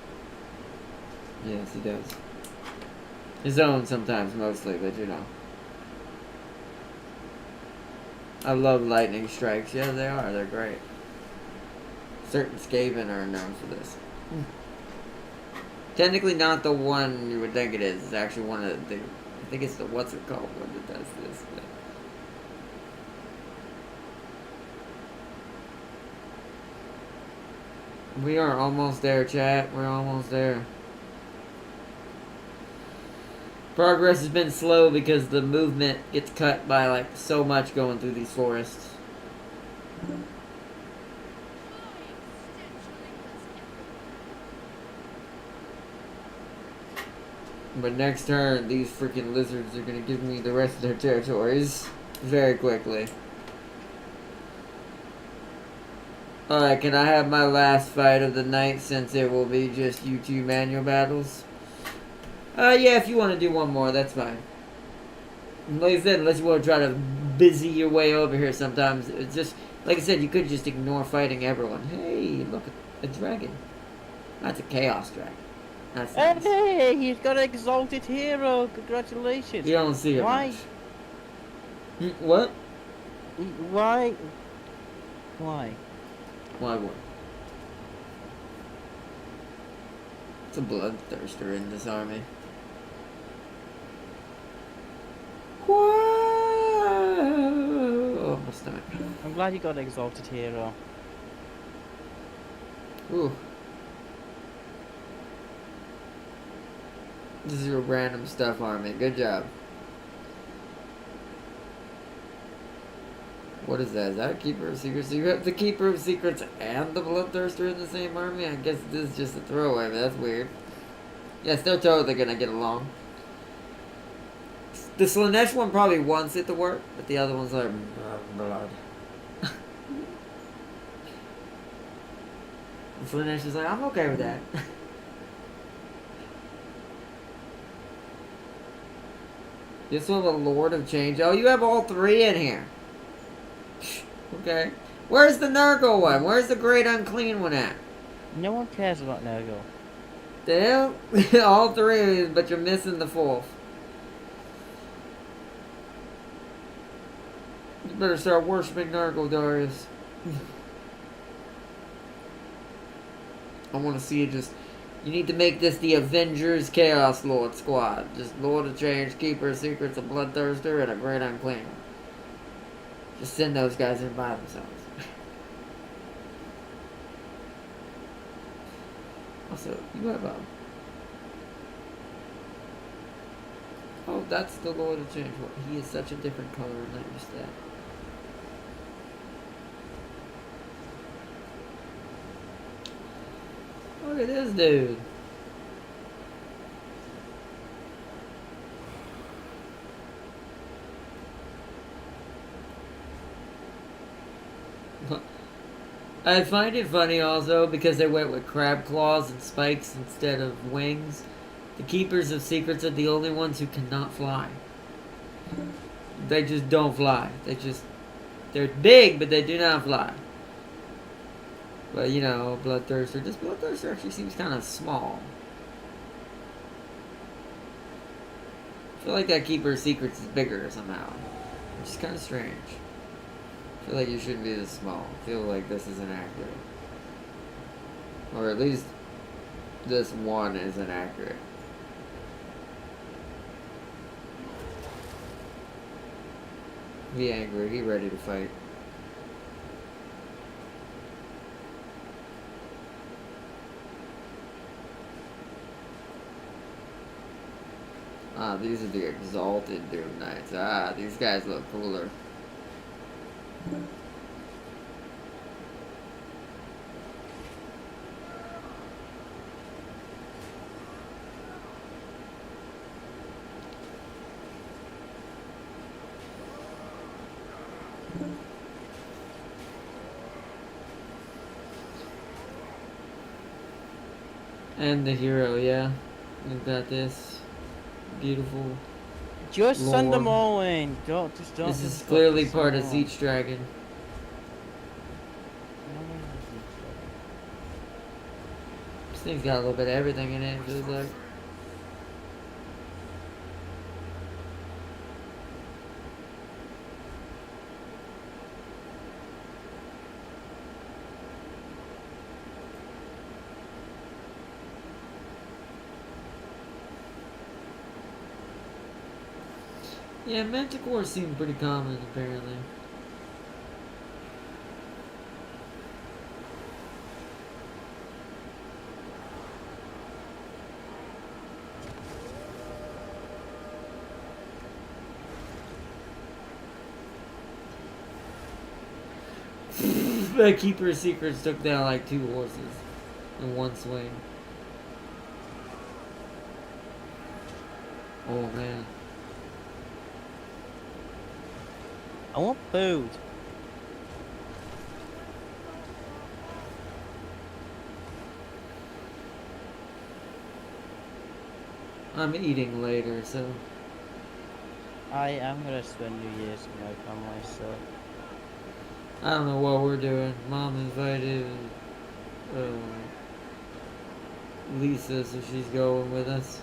Yes, he does. His own sometimes, mostly, but you know. I love lightning strikes. Yeah, they are. They're great. Certain Skaven are known for this. Technically not the one you would think it is. It's actually one of the... I think it's the... What's it called? One that does this. But. We are almost there, chat. We're almost there. Progress has been slow because the movement gets cut by like so much going through these forests. But next turn, these freaking lizards are gonna give me the rest of their territories very quickly. Alright, can I have my last fight of the night since it will be just you two manual battles? Yeah, if you want to do one more, that's fine. Like I said, unless you want to try to busy your way over here sometimes. It's just, like I said, you could just ignore fighting everyone. Hey, look, a dragon. That's a chaos dragon. That's nice. Hey, he's got an exalted hero. Congratulations. You don't see it Why? much. What? Why? Why what? It's a bloodthirster in this army. Whoa! Oh, my stomach. I'm glad you got an exalted hero. Ooh. This is your random stuff army. Good job. What is that? Is that a Keeper of Secrets? So you have the Keeper of Secrets and the Bloodthirster in the same army? I guess this is just a throwaway, but that's weird. Yes, they're totally gonna get along. The Slanesh one probably wants it to work, but the other one's like, blood. The Slanesh is like, I'm okay with that. This one, the Lord of Change. Oh, you have all three in here. Okay. Where's the Nurgle one? Where's the Great Unclean one at? No one cares about Nurgle. The hell? All three, but you're missing the fourth. You better start worshiping Nurgle, Darius. I want to see you just... You need to make this the Avengers Chaos Lord squad. Just Lord of Change, Keeper of Secrets, a Bloodthirster, and a Great Unclean. Just send those guys in by themselves. Also, you have a... Oh, that's the Lord of Change. He is such a different color, I'm not used to that. Look at this dude. I find it funny also because they went with crab claws and spikes instead of wings. The Keepers of Secrets are the only ones who cannot fly. They just don't fly. They're big, but they do not fly. But you know, Bloodthirster. This Bloodthirster actually seems kind of small. I feel like that Keeper of Secrets is bigger somehow, which is kind of strange. I feel like you shouldn't be this small. I feel like this is inaccurate. Or at least this one is inaccurate. He angry. He ready to fight. Ah, these are the Exalted Doom Knights. Ah, these guys look cooler. And the hero, yeah. We've got this beautiful. Just send Lord. them all in. Don't This just is fuck clearly this part of all. Siege Dragon. This thing's got a little bit of everything in it, it feels like. Yeah, Manticore seem pretty common, apparently. The Keeper of Secrets took down like 2 horses in one swing. Oh man. I want food. I'm eating later, so. I am gonna spend New Year's with my family, so. I don't know what we're doing. Mom invited Lisa, so she's going with us.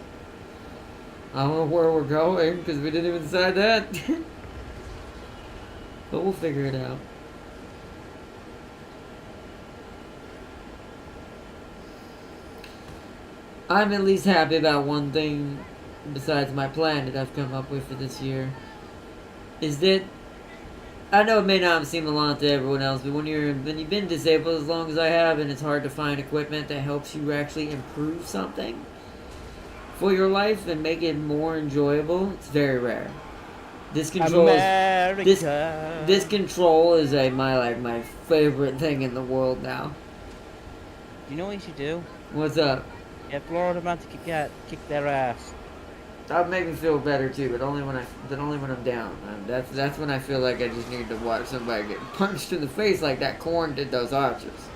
I don't know where we're going because we didn't even decide that. But we'll figure it out. I'm at least happy about one thing besides my plan that I've come up with for this year. Is that I know it may not seem a lot to everyone else, but when you've been disabled as long as I have, and it's hard to find equipment that helps you actually improve something for your life and make it more enjoyable, it's very rare. This control this control is my favorite thing in the world now. You know what you should do? What's up? Get Florida man to kick their ass. That would make me feel better too, but only when I'm down. That's when I feel like I just need to watch somebody get punched in the face like that Corn did those archers.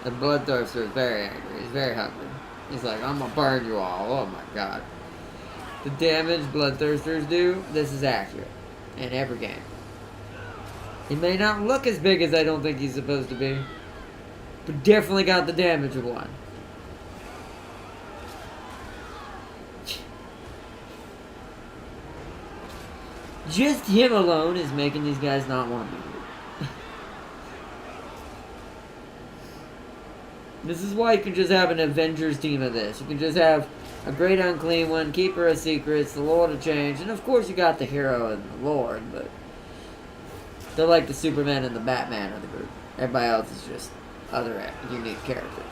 The Bloodthirster is very angry. He's very hungry. He's like, I'm gonna burn you all. Oh my god. The damage Bloodthirsters do, this is accurate. In every game. He may not look as big as I don't think he's supposed to be. But definitely got the damage of one. Just him alone is making these guys not want to be here. This is why you can just have an Avengers team of this. You can just have a Great Unclean One, Keeper of Secrets, the Lord of Change, and of course you got the Hero and the Lord, but they're like the Superman and the Batman of the group. Everybody else is just other unique characters.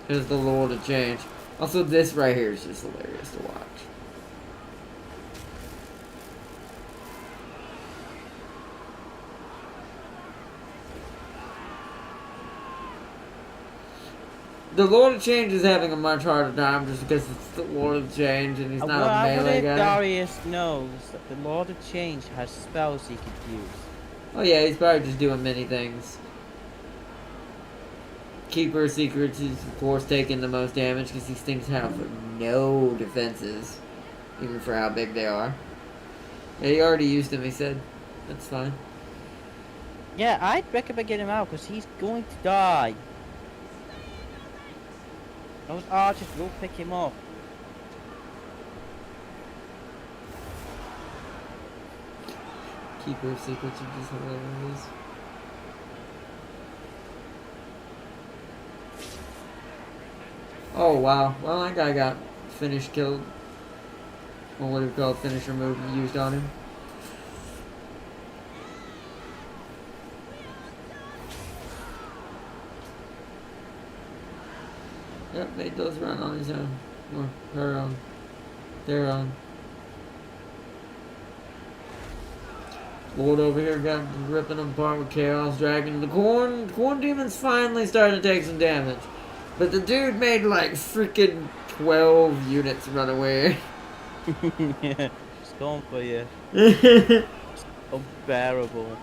Here's the Lord of Change. Also, this right here is just hilarious to watch. The Lord of Change is having a much harder time just because it's the Lord of Change and he's not a melee guy. Darius knows that the Lord of Change has spells he could use. Oh yeah, he's probably just doing many things. Keeper of Secrets is, of course, taking the most damage because these things have no defenses, even for how big they are. Yeah, he already used them, he said. That's fine. Yeah, I'd recommend getting him out because he's going to die. Those archers will pick him up. Keeper of Secrets are just hilarious. Oh wow, well that guy got killed. Or what do we call finisher move used on him. Yep, made those run on his own. Or her own. Their own. Lord over here got ripping them apart with Chaos Dragon. The Corn Demon's finally starting to take some damage. But the dude made like freaking 12 units run away. Yeah, it's going for you. Unbearable.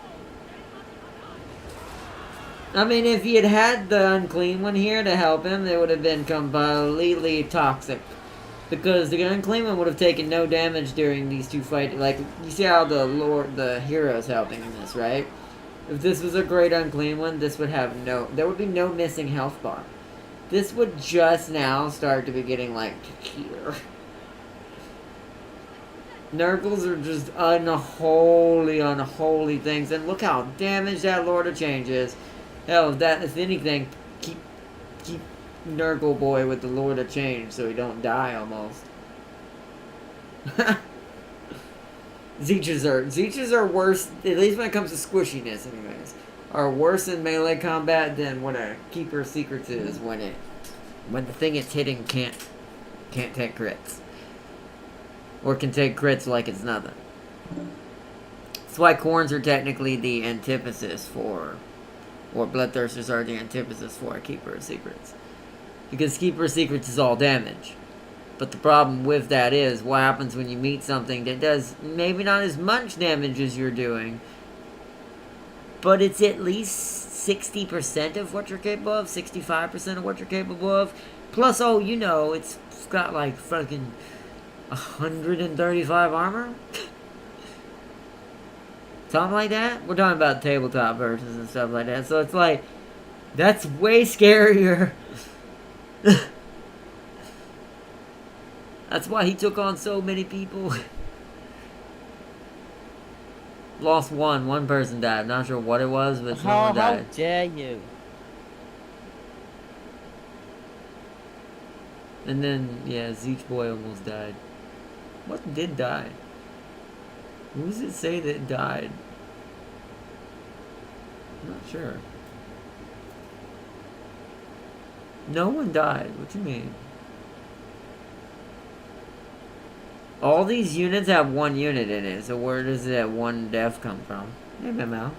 I mean, if he had had the unclean one here to help him, it would have been completely toxic. Because the unclean one would have taken no damage during these two fights. Like, you see how the hero's helping in this, right? If this was a great unclean one, this would have there would be no missing health bar. This would just now start to be getting, like, here. Nurgles are just unholy things. And look how damaged that Lord of Change is. Hell, if anything, keep Nurgle boy with the Lord of Change so he don't die almost. Zeeches are worse, at least when it comes to squishiness anyways, are worse in melee combat than what a Keeper of Secrets is when the thing it's hitting can't take crits. Or can take crits like it's nothing. That's why Corns are technically the antithesis for, or Bloodthirsters are the antithesis for a Keeper of Secrets. Because Keeper of Secrets is all damage. But the problem with that is, what happens when you meet something that does maybe not as much damage as you're doing, but it's at least 60% of what you're capable of, 65% of what you're capable of. Plus, oh, you know, it's got like fucking 135 armor? Something like that? We're talking about tabletop versions and stuff like that. So it's like, that's way scarier. That's why he took on so many people. Lost one person died. Not sure what it was, but someone died. How dare you? And then, yeah, Zeech boy almost died. What did die? Who does it say that died? I'm not sure. No one died. What do you mean? All these units have one unit in it, so where does that one death come from? Hey, Mel.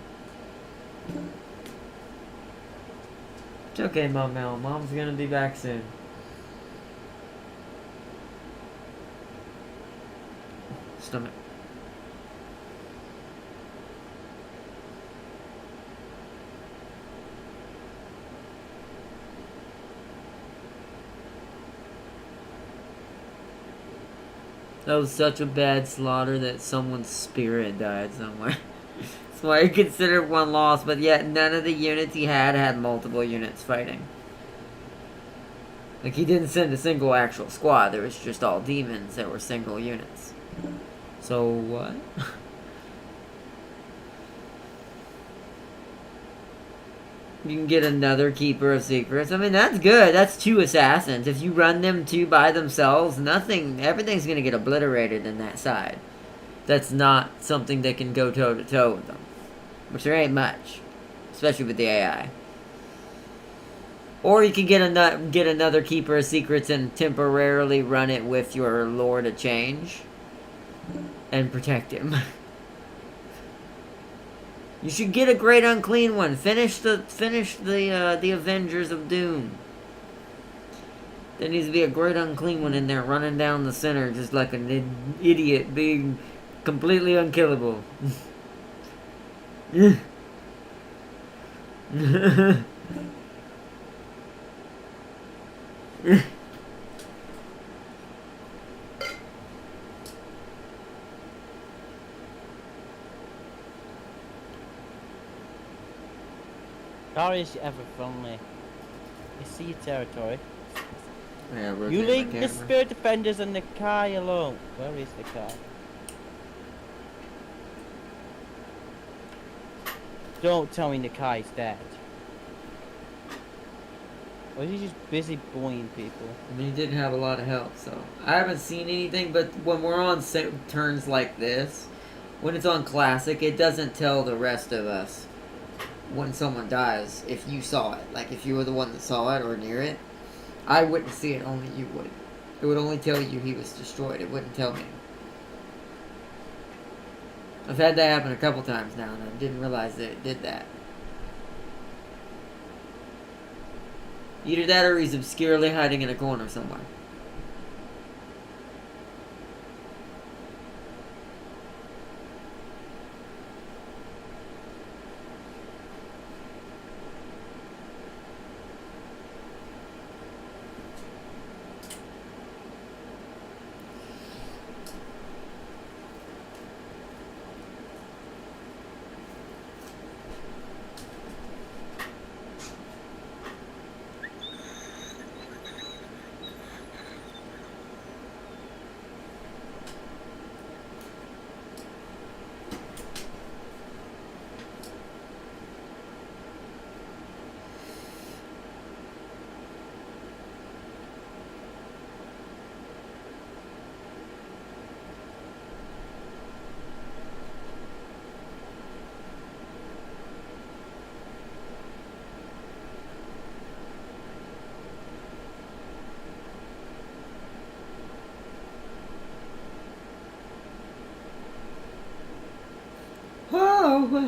It's okay, Mel. Mom's gonna be back soon. Stomach. That was such a bad slaughter that someone's spirit died somewhere. That's why he considered one loss, but yet none of the units he had multiple units fighting. Like, he didn't send a single actual squad, there was just all demons that were single units. So, what? You can get another Keeper of Secrets. I mean, that's good. That's 2 assassins. If you run them 2 by themselves, everything's gonna get obliterated in that side. That's not something that can go toe-to-toe with them. Which there ain't much. Especially with the AI. Or you can get another Keeper of Secrets and temporarily run it with your Lord of Change. And protect him. You should get a great unclean one. Finish the Avengers of Doom. There needs to be a great unclean one in there running down the center just like an idiot being completely unkillable. Darius, you're ever friendly. You see your territory. Yeah, You leave the Spirit Defenders and the Kai alone. Where is the Kai? Don't tell me the Kai's dead. Or is he just busy bullying people? I mean, he didn't have a lot of health, so... I haven't seen anything, but when we're on turns like this, when it's on Classic, it doesn't tell the rest of us when someone dies, if you saw it. Like, if you were the one that saw it or near it, I wouldn't see it, only you would. It would only tell you he was destroyed. It wouldn't tell me. I've had that happen a couple times now, and I didn't realize that it did that. Either that or he's obscurely hiding in a corner somewhere.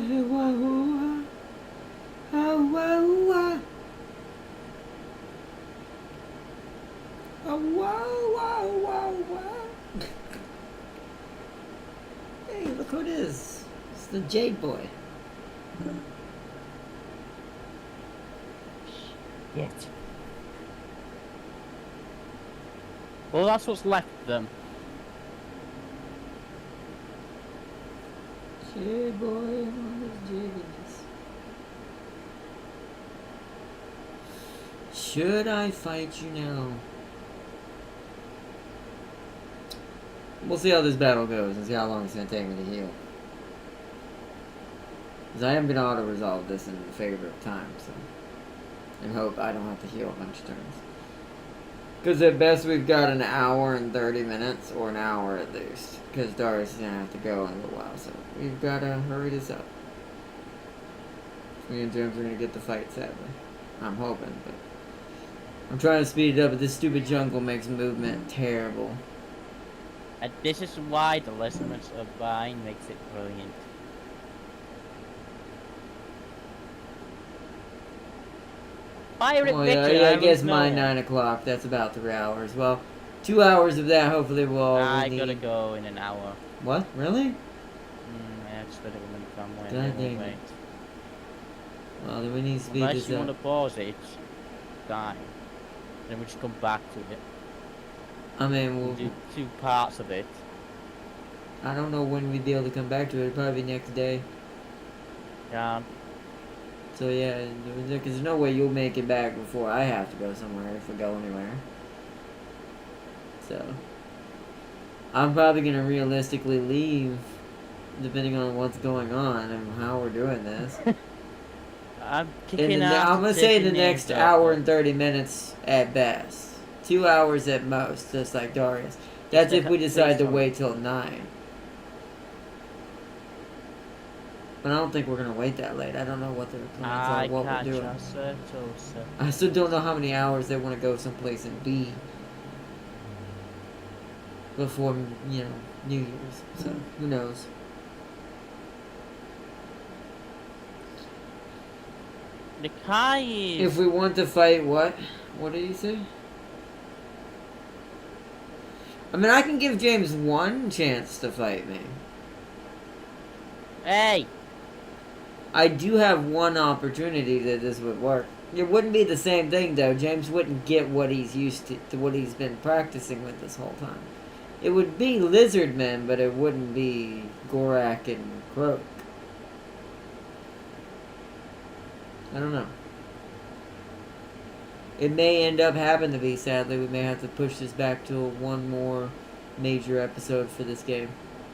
Hey, look who it is. It's the Jade Boy. Yet. Well, that's what's left of them. Jade Boy on his jigginess. Should I fight you now? We'll see how this battle goes and see how long it's going to take me to heal. Because I am going to auto-resolve this in favor of time, so... And hope I don't have to heal a bunch of turns. Because at best we've got an hour and 30 minutes, or an hour at least. Because Darius is going to have to go in a little while, so we've got to hurry this up. Me and James are going to get the fight, sadly. I'm hoping, but... I'm trying to speed it up, but this stupid jungle makes movement terrible. And this is why the listeners of Vine makes it brilliant. Pirate victory! Yeah, I guess my 9 o'clock, that's about 3 hours. Well, 2 hours of that hopefully will all I we need. gotta go in an hour. What? Really? Yeah, just gotta go in somewhere. God dang it. Well, then we need to speed Unless this you up. want to pause it, die. Then we just come back to it. I mean, We'll we'll, do 2 parts of it. I don't know when we'd be able to come back to it. It'll probably be next day. Yeah. So yeah, because there's no way you'll make it back before I have to go somewhere if we go anywhere. So, I'm probably going to realistically leave, depending on what's going on and how we're doing this. I'm I'm kicking out. going to say the next hour and 30 minutes at best. 2 hours at most, just like Darius. That's if we decide to wait till 9. But I don't think we're going to wait that late. I don't know what their plans are, what we're doing. I still don't know how many hours they want to go someplace and be before, you know, New Year's. So, who knows? The Kai is... If we want to fight what? What did he say? I mean, I can give James one chance to fight me. Hey! I do have one opportunity that this would work. It wouldn't be the same thing, though. James wouldn't get what he's used to what he's been practicing with this whole time. It would be Lizardmen, but it wouldn't be Gorak and Kroak. I don't know. It may end up happening to be, sadly. We may have to push this back to one more major episode for this game.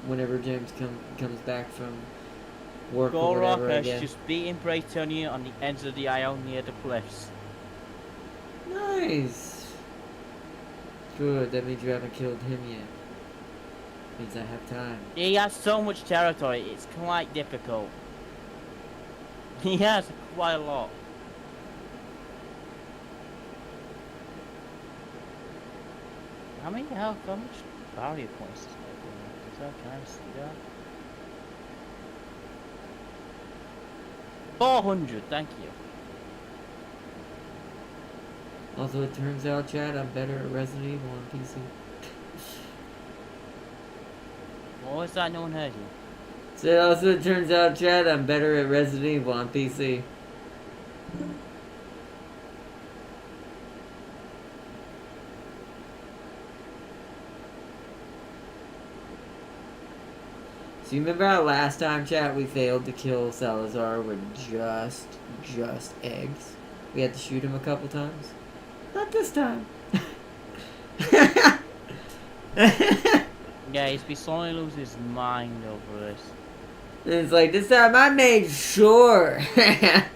Whenever James comes back from work or whatever Gorak again. has just beaten Braytonia on the ends of the isle near the cliffs. Nice! Good, that means you haven't killed him yet. Means I have time. He has so much territory, it's quite difficult. He has quite a lot. How much value points does that? Can I see that? 400, thank you. Also, it turns out, Chad, I'm better at Resident Evil on PC. What was that? No one heard you. So also, it turns out, Chad, I'm better at Resident Evil on PC. So you remember how last time, chat, we failed to kill Salazar with just eggs? We had to shoot him a couple times? Not this time. Yeah, he's been slowly losing his mind over this. It's like, this time I made sure that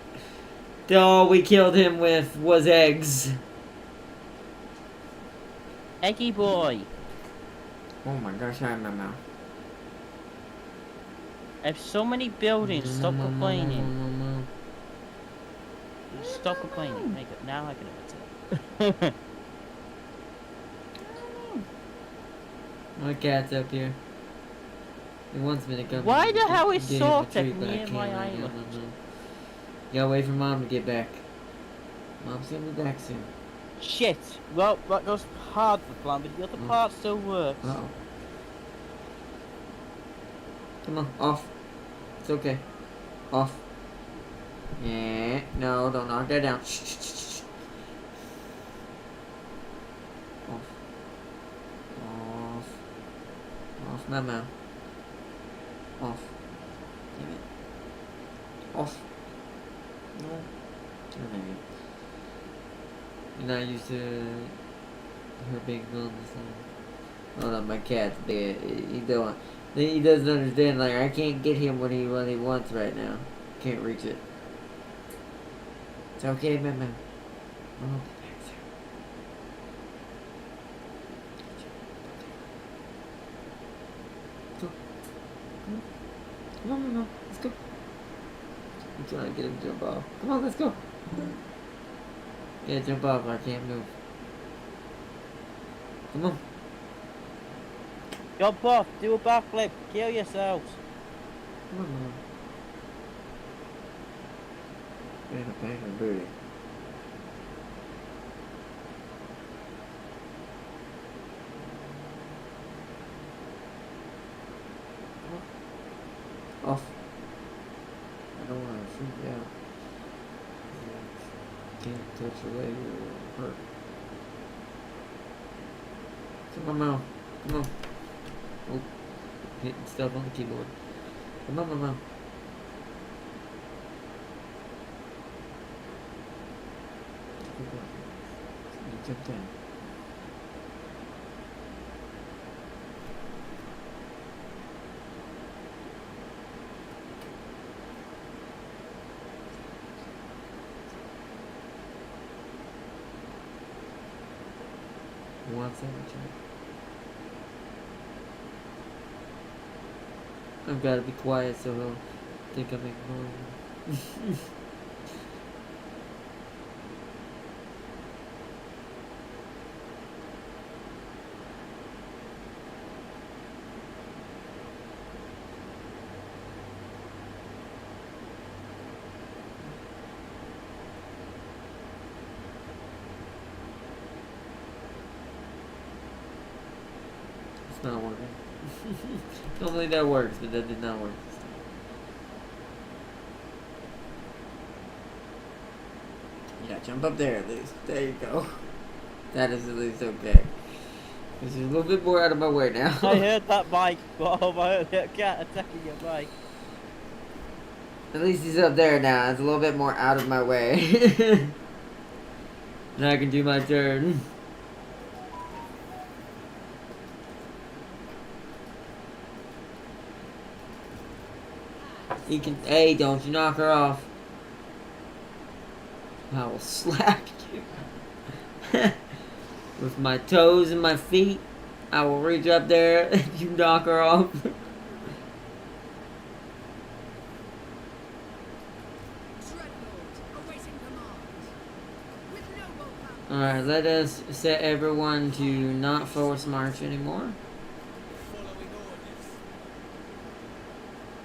all we killed him with was eggs. Eggy boy. Oh my gosh, I have my mouth. I have so many buildings, stop complaining. Stop complaining. Make it. Now I can answer. My cat's up here. He wants me to come. Why the hell is get him a Sortek treat, but I near can't my right now, island? Mom. Gotta wait for Mom to get back. Mom's gonna be back soon. Shit. Well, that goes part of the plan, but the other Oh. part still works. Uh-oh. Come on, off. It's okay. Off. Yeah. No, don't knock that down. Shh, shh, shh, shh. Off. Off. Off my mouth. Off. Damn it. Off. No. Okay. You're not used to her big guns. Hold on, my cat's big. He doesn't understand. Like, I can't get him what he wants right now. Can't reach it. It's okay, man. Oh, go. Come on. Let's go. I'm trying to get him to jump off. Come on, let's go. Yeah, jump off. I can't move. Come on. Jump off, do a backflip, kill yourselves. Come on, Mom. Man, a bang of booty. Off. I don't want to freak you out. Can't touch your leg or hurt. Come on, Mom. Come on. Oh, hitting stuff on the keyboard. Come on, Mom. You jump down. One sandwich. I've got to be quiet so he'll think I'm ignoring him. It's not working. Normally that works, but that did not work this time. Yeah, jump up there at least. There you go. That is at least okay. This is a little bit more out of my way now. I heard that bike, but I heard that cat attacking your bike. At least he's up there now. It's a little bit more out of my way. Now I can do my turn. You can. Hey, don't you knock her off. I will slap you. With my toes and my feet, I will reach up there and you knock her off. Alright, let us set everyone to not force march anymore.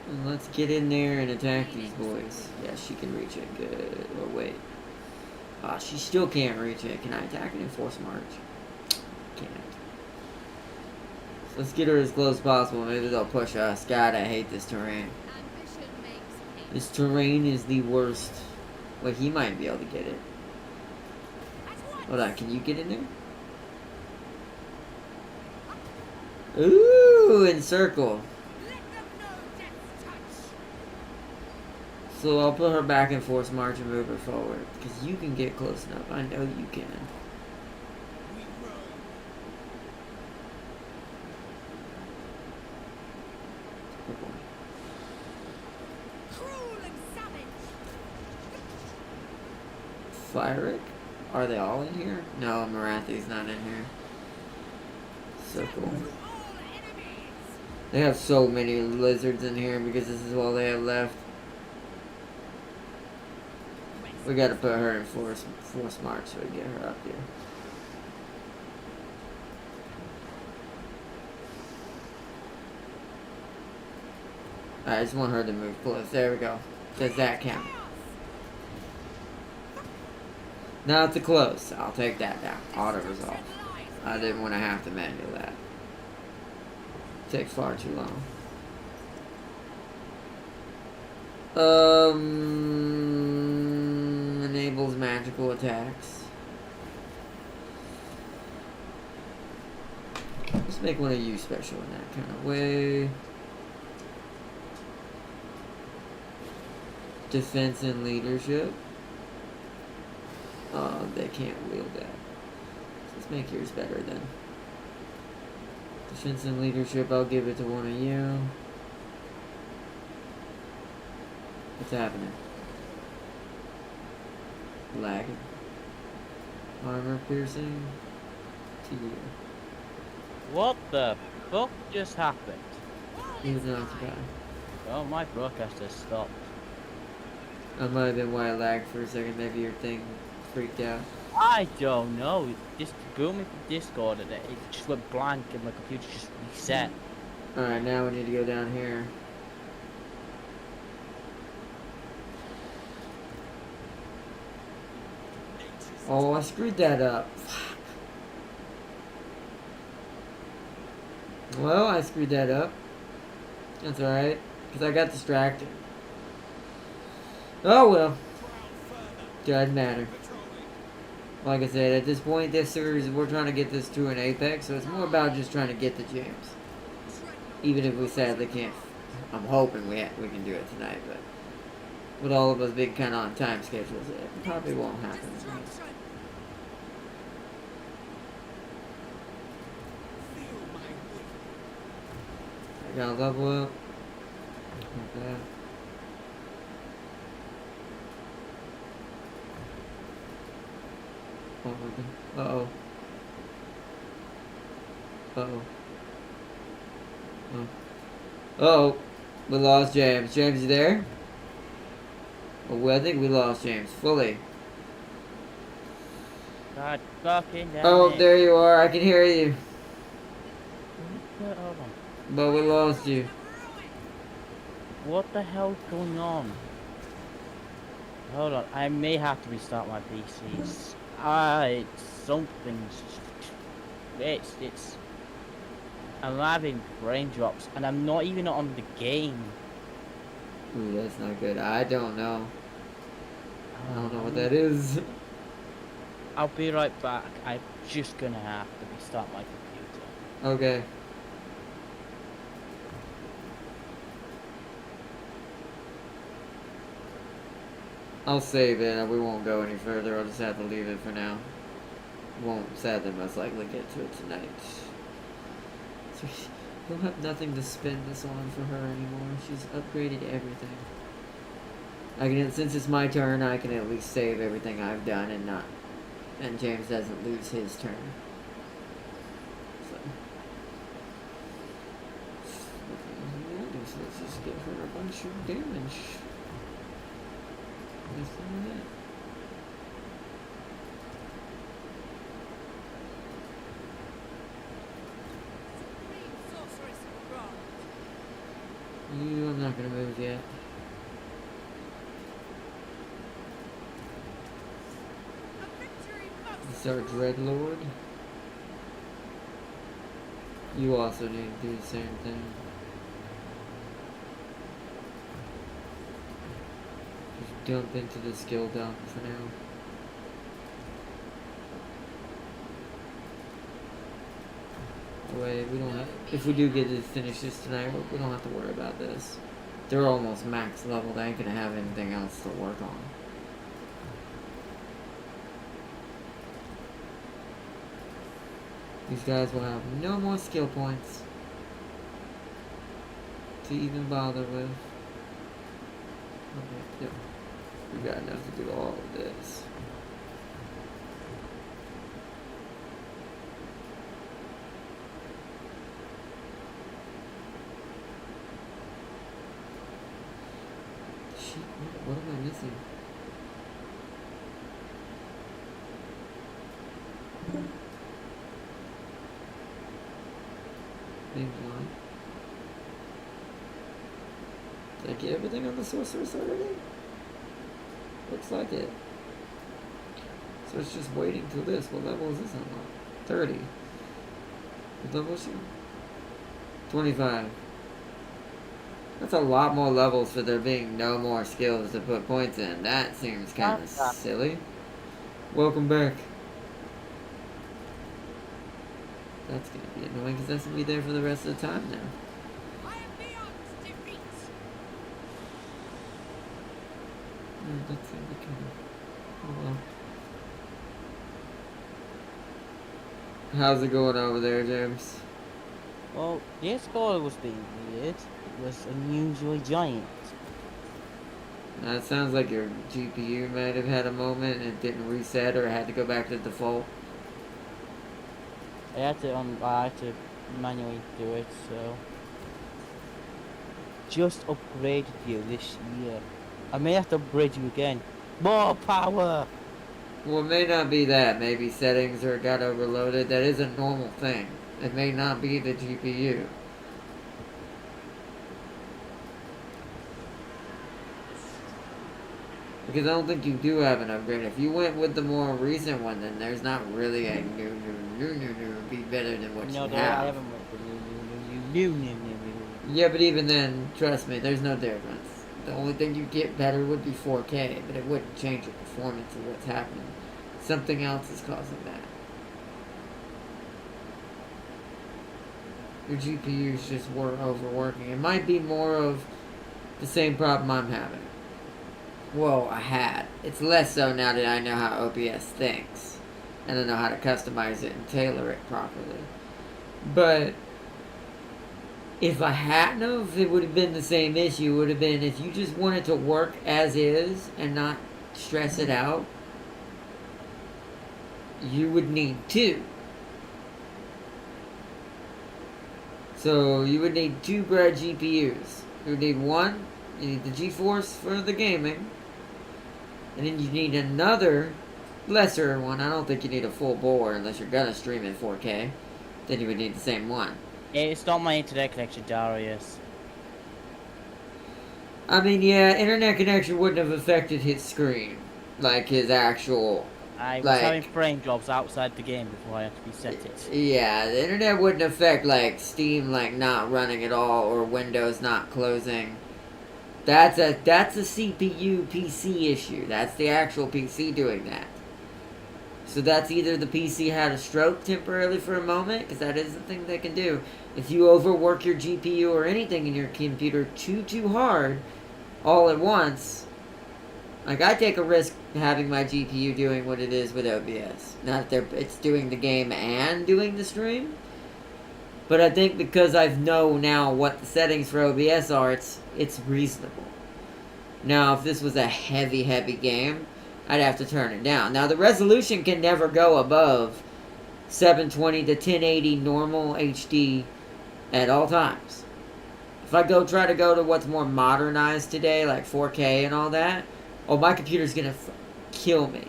And let's get in there and attack these boys. Yeah, she can reach it. Good. Or wait. Ah, she still can't reach it. Can I attack it in force march? Can't. So let's get her as close as possible. Maybe they'll push us. God, I hate this terrain. This terrain is the worst. Well, he might be able to get it. Hold on, can you get in there? Ooh, encircle. So I'll put her back in force march and move her forward. Because you can get close enough. I know you can. Fyric? Are they all in here? No, Marathi's not in here. Circle. They have so many lizards in here because this is all they have left. We gotta put her in force march so we get her up here. I just want her to move close. There we go. Does that count? Now it's a close. I'll take that down. Auto resolve. I didn't want to have to manual that. Takes far too long. Enables magical attacks. Let's make one of you special in that kind of way. Defense and leadership. They can't wield that. Let's make yours better then. Defense and leadership, I'll give it to one of you. What's happening? Lagging. Armor piercing. To you. What the fuck just happened? He's not surprised. Oh, my broadcast has stopped. That might have been why I lagged for a second. Maybe your thing freaked out. I don't know. This Google me from Discord and it just went blank and my computer just reset. Alright, now we need to go down here. Oh, I screwed that up. Fuck. Well, I screwed that up. That's alright. Because I got distracted. Oh well. Doesn't matter. Like I said, at this point, this series, we're trying to get this to an apex, so it's more about just trying to get the gems. Even if we sadly can't. I'm hoping we can do it tonight, but with all of us being kind of on time schedules, it probably won't happen. I gotta level up. Like that. Uh-oh. Uh-oh. Oh. Uh-oh. We lost James. James, you there? Oh, I think we lost James fully. God fucking damn Oh, it. there you are. I can hear you. Hold on. But we lost you. What the hell's going on? Hold on. I may have to restart my PCs. Something's... It's... I'm having brain drops and I'm not even on the game. Ooh, that's not good. I don't know. I don't know what that is. I'll be right back. I'm just gonna have to restart my computer. Okay. I'll save it. We won't go any further. I'll just have to leave it for now. Won't sadly most likely get to it tonight. So we'll have nothing to spend this on for her anymore. She's upgraded everything. I can, since it's my turn, I can at least save everything I've done and James doesn't lose his turn. So let's just give her a bunch of damage. I'm not gonna move yet. It's our Dreadlord. You also need to do the same thing. Just dump into the skill dump for now. Wait, we don't have. If we do get to finish this tonight, we don't have to worry about this. They're almost max level. They ain't gonna have anything else to work on. These guys will have no more skill points to even bother with. Okay, yep. We got enough to do all of this. Shit, what am I missing? Big one. get everything on the sorceress already? Looks like it. So it's just waiting till this. What level is this unlocked? 30. What level is she? 25. That's a lot more levels for there being no more skills to put points in. That seems kind of silly. Welcome back. That's going to be annoying because that's going to be there for the rest of the time now. That's going to be kind of... Oh well. How's it going over there, James? Well, this score was being weird. It was unusually giant. It sounds like your GPU might have had a moment and it didn't reset or had to go back to default. I had to manually do it, so just upgraded you this year. I may have to upgrade you again. More power! Well, it may not be that. Maybe settings or got overloaded. That is a normal thing. It may not be the GPU. Because I don't think you do have an upgrade. If you went with the more recent one, then there's not really a new. Be better than what you have. I haven't went with new. Yeah, but even then, trust me, there's no difference. The only thing you get better would be 4K, but it wouldn't change your performance of what's happening. Something else is causing that. Your GPU's just overworking. It might be more of the same problem I'm having. Well, I had. It's less so now that I know how OBS thinks. And I know how to customize it and tailor it properly. But if I hadn't have, it would have been the same issue. It would have been if you just wanted to work as is and not stress it out, you would need 2. So you would need 2 bright GPUs. You would need one, you need the GeForce for the gaming, and then you need another lesser one. I don't think you need a full bore unless you're gonna stream in 4K. Then you would need the same one. It's not my internet connection, Darius. I mean, yeah, internet connection wouldn't have affected his screen. Like his actual... I was having frame drops outside the game before I had to reset it. Yeah, the internet wouldn't affect, like, Steam, like, not running at all, or Windows not closing. That's a CPU PC issue. That's the actual PC doing that. So that's either the PC had a stroke temporarily for a moment, because that is the thing they can do. If you overwork your GPU or anything in your computer too hard, all at once, like I take a risk having my GPU doing what it is with OBS. Not that it's doing the game and doing the stream, but I think because I know now what the settings for OBS are, it's reasonable. Now, if this was a heavy game, I'd have to turn it down. Now, the resolution can never go above 720 to 1080 normal HD at all times. If I try to go to what's more modernized today, like 4K and all that, oh, my computer's gonna kill me.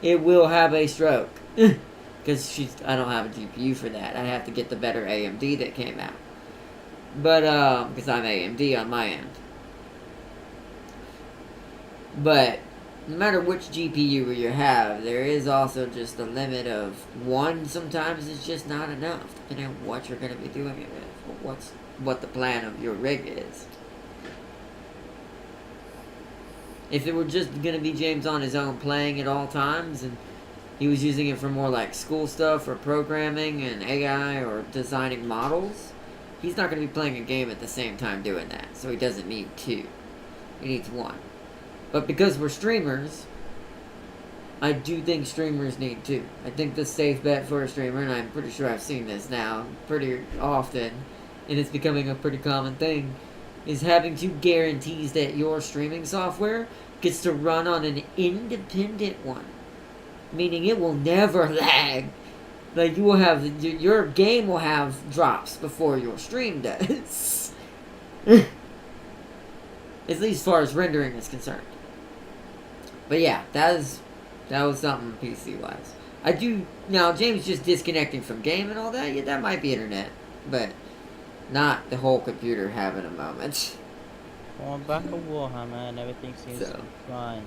It will have a stroke. Because I don't have a GPU for that. I have to get the better AMD that came out. But, because I'm AMD on my end. But, no matter which GPU you have, there is also just a limit of one sometimes is just not enough, depending on what you're going to be doing it with, or what the plan of your rig is. If it were just going to be James on his own playing at all times, and he was using it for more like school stuff, or programming, and AI, or designing models, he's not going to be playing a game at the same time doing that, so he doesn't need 2. He needs 1. But because we're streamers, I do think streamers need 2. I think the safe bet for a streamer, and I'm pretty sure I've seen this now pretty often, and it's becoming a pretty common thing, is having 2 guarantees that your streaming software gets to run on an independent one. Meaning it will never lag. Like, you will have, your game will have drops before your stream does. At least as far as rendering is concerned. But yeah, that was something PC-wise. I do, now James just disconnecting from game and all that, yeah, that might be internet. But not the whole computer having a moment. Going back to Warhammer and everything seems to So. be fine.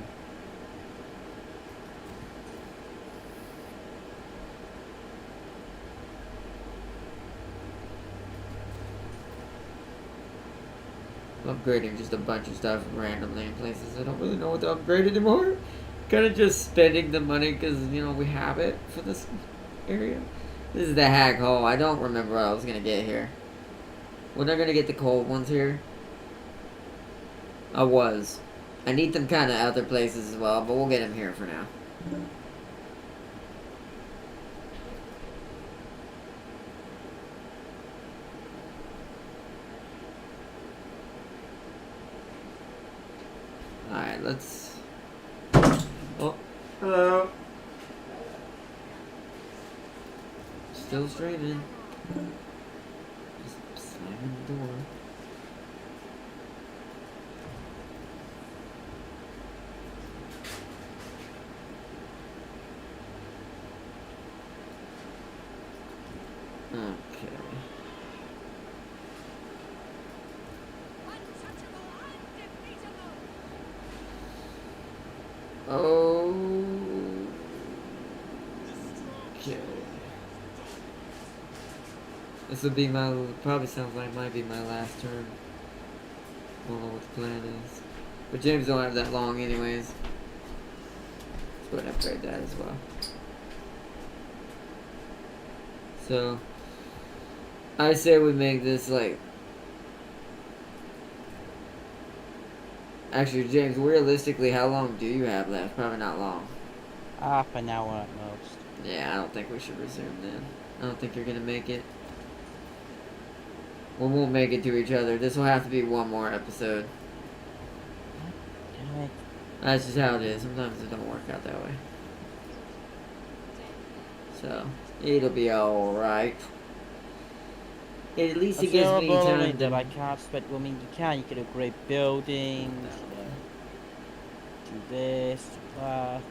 Upgrading just a bunch of stuff randomly in places I don't really know what to upgrade anymore. Kind of just spending the money because, you know, we have it for this area. This is the hag hole. I don't remember what I was going to get here. When I going to get the cold ones here? I was. I need them kind of other places as well, but we'll get them here for now. Alright, let's... Oh, hello. Still streaming. Just slamming the door. Okay. Oh. Okay. This will be my, probably sounds like it might be my last turn. I don't know what the plan is. But James don't have that long anyways. Let's go ahead and upgrade that as well. So, I say we make this like... Actually, James, realistically, how long do you have left? Probably not long. Half an hour at most. Yeah, I don't think we should resume then. I don't think you're gonna make it. We won't make it to each other. This will have to be one more episode. Damn it. That's just how it is. Sometimes it don't work out that way. So, it'll be alright. At least it gives me time that I to... can't spend. I mean, you can. You can upgrade buildings. Do this, do that.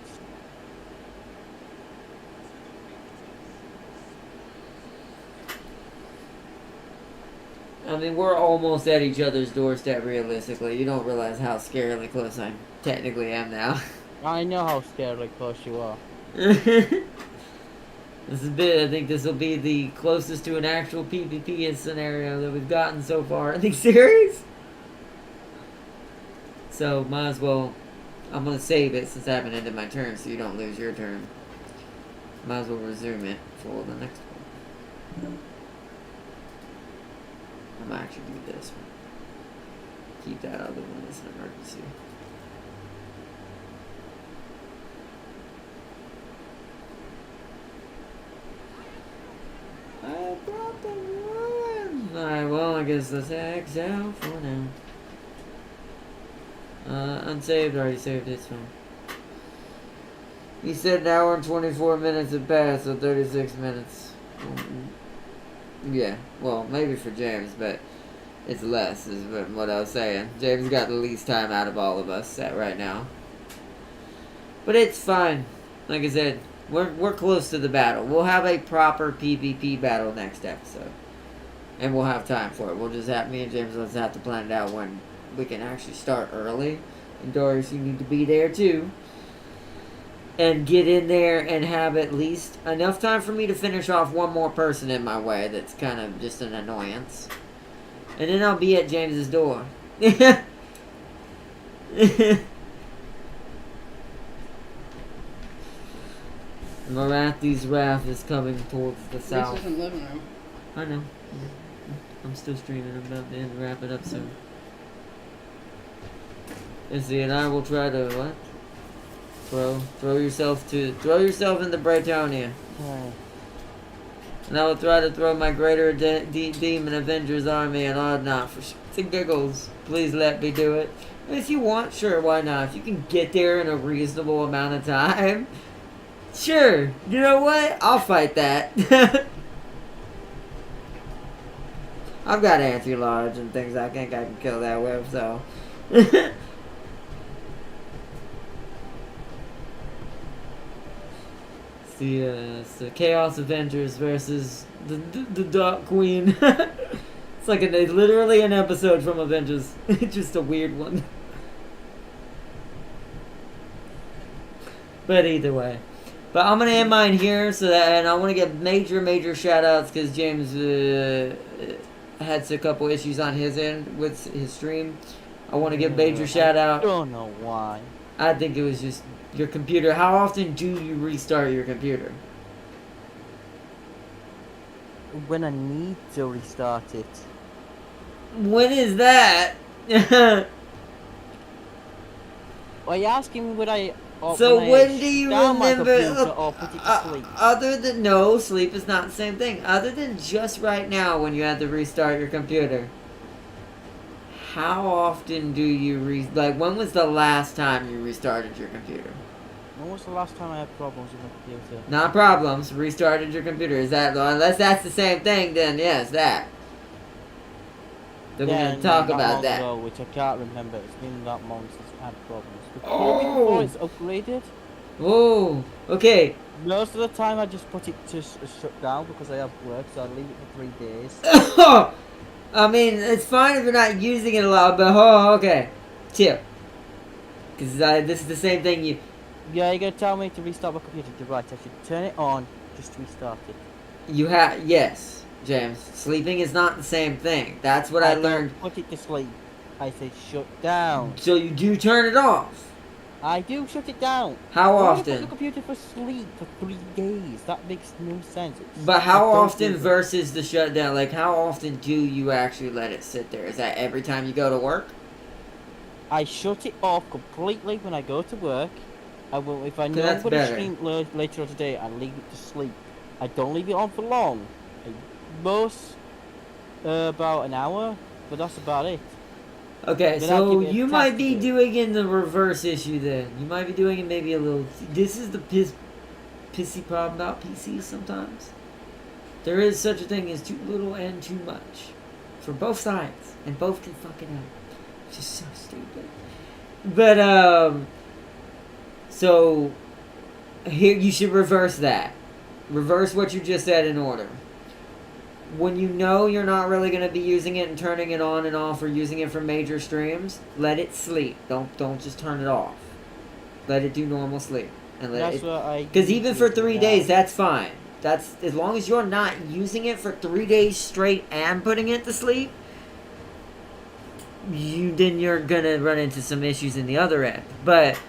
I mean, we're almost at each other's doorstep, realistically. You don't realize how scarily close I technically am now. I know how scarily close you are. This is bit. I think this will be the closest to an actual PvP scenario that we've gotten so far in the series. So, might as well... I'm going to save it since I haven't ended my turn so you don't lose your turn. Might as well resume it for the next one. I might actually do this one. Keep that other one as an emergency. I brought the one. Alright, well, I guess let's exile for now. Unsaved, already saved, it's fine. He said an hour and 24 minutes had passed, so 36 minutes. Yeah, well, maybe for James, but it's less, is what I was saying. James got the least time out of all of us at right now. But it's fine. Like I said, we're close to the battle. We'll have a proper PvP battle next episode. And we'll have time for it. We'll just have, me and James will just have to plan it out when we can actually start early. And Doris, you need to be there too. And get in there and have at least enough time for me to finish off one more person in my way that's kind of just an annoyance. And then I'll be at James's door. Marathi's Wrath is coming towards the south. This isn't living room. I know. I'm still streaming. I'm about to wrap it up soon. And see, and I will try to what? Throw yourself into Britonia. Oh. And I will try to throw my greater demon Avengers army and odd not for shits and giggles. Please let me do it. If you want, sure, why not? If you can get there in a reasonable amount of time, sure. You know what? I'll fight that. I've got anti-large and things I think I can kill that with, so. It's the Chaos Avengers versus the Dark Queen. It's like literally an episode from Avengers. Just a weird one. But either way. But I'm going to end mine here, and I want to give major shout outs because James had a couple issues on his end with his stream. I want to give major shout out. I don't know why. I think it was just your computer. How often do you restart your computer? When I need to restart it. When is that? Are you asking me when I... So when do you remember? Or put it to sleep? Other than no, sleep is not the same thing. Other than just right now when you had to restart your computer. How often do you when was the last time you restarted your computer? When was the last time I had problems with my computer? Not problems. Restarted your computer. Is that unless that's the same thing? Then yes, that. Then we're gonna talk about that. Ago, which I can't remember. It's been that long since I had problems. Before it's upgraded. Oh, okay. Most of the time I just put it to shut down because I have work, so I leave it for 3 days. I mean, it's fine if you're not using it a lot, but okay. Tip. Because this is the same thing you... Yeah, you're going to tell me to restart my computer. You're right, I should turn it on just to restart it. You have... Yes, James. Sleeping is not the same thing. That's what I learned. Put it to sleep. I say shut down. So you do turn it off? I do shut it down. How Why often? would I put the computer for sleep for 3 days? That makes no sense. But how often versus the shutdown? Like, how often do you actually let it sit there? Is that every time you go to work? I shut it off completely when I go to work. I will, if I know I'm going to stream later on today, I leave it to sleep. I don't leave it on for long. Most about an hour, but that's about it. Okay, so you might be doing in the reverse issue then. You might be doing it maybe a little... This is the pissy problem about PCs sometimes. There is such a thing as too little and too much. For both sides. And both can fuck it up. It's just so stupid. But, so, here, you should reverse that. Reverse what you just said in order. When you know you're not really going to be using it and turning it on and off or using it for major streams, let it sleep. Don't just turn it off. Let it do normal sleep. And let because even for 3 days, that's fine. That's as long as you're not using it for 3 days straight and putting it to sleep. Then you're gonna run into some issues in the other end. But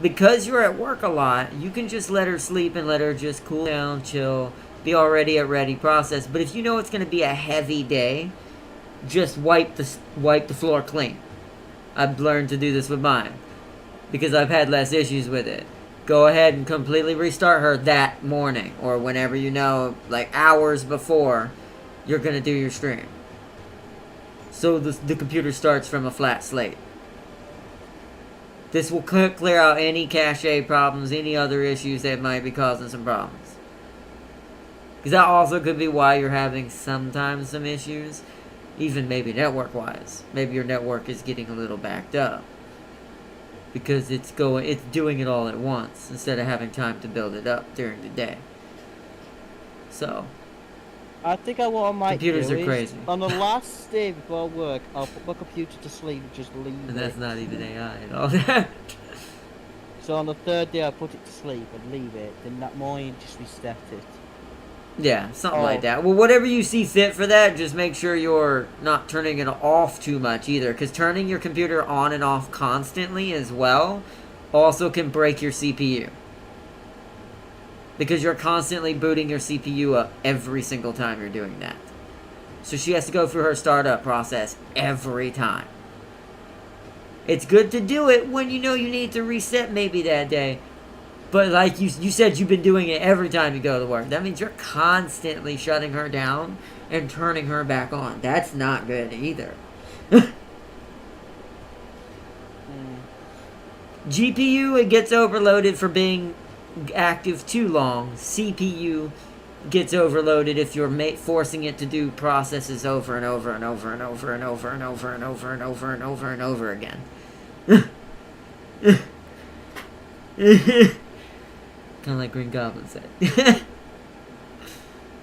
because you're at work a lot, you can just let her sleep and let her just cool down, chill, be already at ready process. But if you know it's gonna be a heavy day, just wipe the floor clean. I've learned to do this with mine because I've had less issues with it. Go ahead and completely restart her that morning or whenever you know, like hours before you're gonna do your stream. So the computer starts from a flat slate. This will clear out any cache problems, any other issues that might be causing some problems. Because that also could be why you're having sometimes some issues, even maybe network-wise. Maybe your network is getting a little backed up. Because it's doing it all at once, instead of having time to build it up during the day. So, I think what I might computers do are crazy. On the last day before work, I'll put my computer to sleep and just leave it. And that's not even AI and all that. So on the third day, I put it to sleep and leave it. Then that morning, just reset it. Yeah, something like that. Well, whatever you see fit for that, just make sure you're not turning it off too much either. Because turning your computer on and off constantly as well also can break your CPU. Because you're constantly booting your CPU up every single time you're doing that. So she has to go through her startup process every time. It's good to do it when you know you need to reset maybe that day. But like you said, you've been doing it every time you go to work. That means you're constantly shutting her down and turning her back on. That's not good either. GPU, it gets overloaded for being active too long. CPU gets overloaded if you're forcing it to do processes over and over and over and over and over and over and over and over and over and over again. Kind of like Green Goblin said.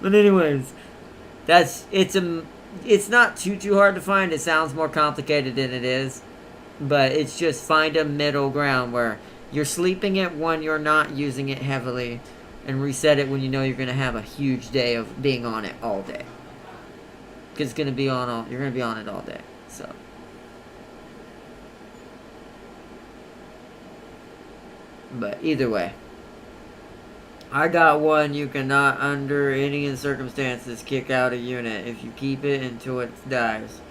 But anyways, it's a it's not too hard to find. It sounds more complicated than it is. But it's just find a middle ground where you're sleeping it when you're not using it heavily, and reset it when you know you're going to have a huge day of being on it all day. Because it's going to be on all, you're going to be on it all day. So. But either way. I got one. You cannot, under any circumstances, kick out a unit if you keep it until it dies.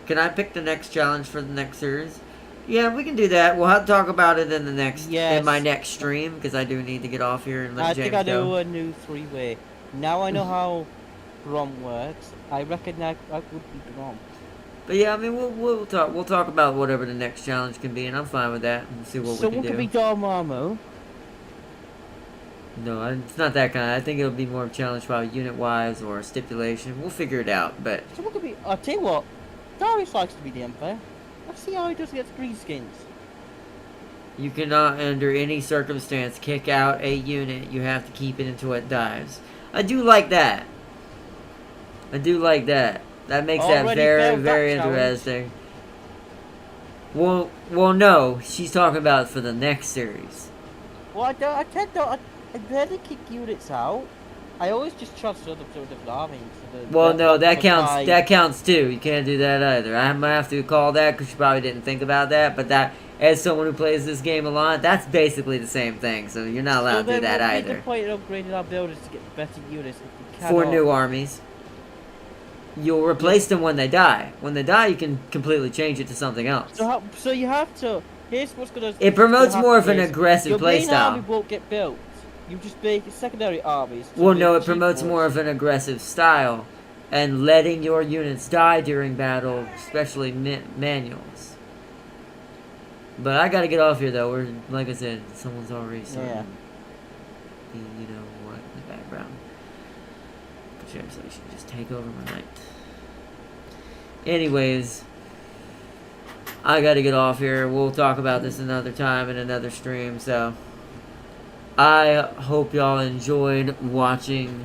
Can I pick the next challenge for the next series? Yeah, we can do that. We'll have to talk about it in the next, in my next stream, because I do need to get off here and let James go. I think I do a new 3-way. Now I know how Grom works. I reckon I would be Grom. But yeah, I mean, we'll talk about whatever the next challenge can be, and I'm fine with that. And see what we can do. Someone could be Dormammu. No, it's not that kind. I think it'll be more of a challenge, probably unit-wise or stipulation. We'll figure it out, but... Someone could be... I'll tell you what. Darius likes to be the Emperor. Let's see how he does against greenskins. You cannot, under any circumstance, kick out a unit. You have to keep it until it dies. I do like that. I do like that. That makes that very interesting. Well, no. She's talking about for the next series. Well, I'd rather kick units out. I always just trust other different armies. Well, no, that counts. That counts too. You can't do that either. I might have to call that because you probably didn't think about that. But that, as someone who plays this game a lot, that's basically the same thing. So you're not allowed to do that either. The point of upgrading our builders to get better units if you for new armies. You'll replace them when they die. When they die, you can completely change it to something else. So you have to. Here's what's gonna. It promotes more of an aggressive playstyle. Your main army won't get built. You just make secondary armies. Well, no, it promotes more of an aggressive style, and letting your units die during battle, especially manuals. But I gotta get off here though. We're, like I said, someone's already starting. Yeah. You know what? In the background. Seriously, I should just take over my night. Anyways, I gotta get off here. We'll talk about this another time in another stream. So, I hope y'all enjoyed watching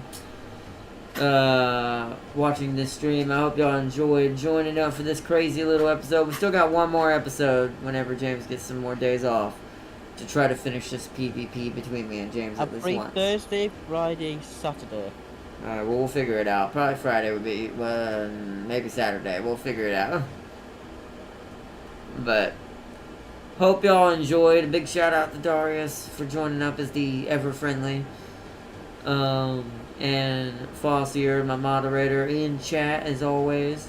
this stream. I hope y'all enjoyed joining up for this crazy little episode. We still got one more episode whenever James gets some more days off to try to finish this PvP between me and James at least once. Thursday, Friday, Saturday. Alright, well, we'll figure it out. Probably Friday would be, well, maybe Saturday. We'll figure it out. But, hope y'all enjoyed. A big shout out to Darius for joining up as the ever-friendly. And Fossier, my moderator, in chat as always.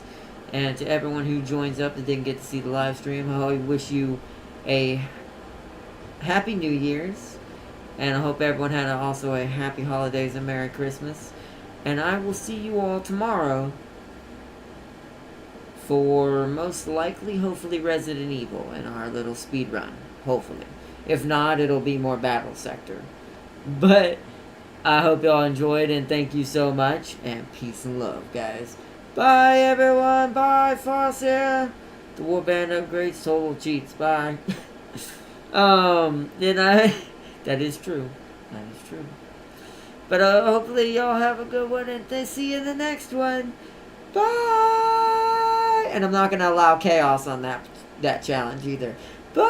And to everyone who joins up that didn't get to see the live stream, I wish you a Happy New Year's. And I hope everyone had also a Happy Holidays and Merry Christmas. And I will see you all tomorrow for most likely, hopefully, Resident Evil in our little speed run. Hopefully. If not, it'll be more Battle Sector. But I hope y'all enjoyed, and thank you so much. And peace and love, guys. Bye, everyone. Bye, Fossil. The Warband upgrades, total cheats. Bye. That is true. That is true. But hopefully y'all have a good one, and see you in the next one. Bye! And I'm not going to allow chaos on that challenge either. Bye!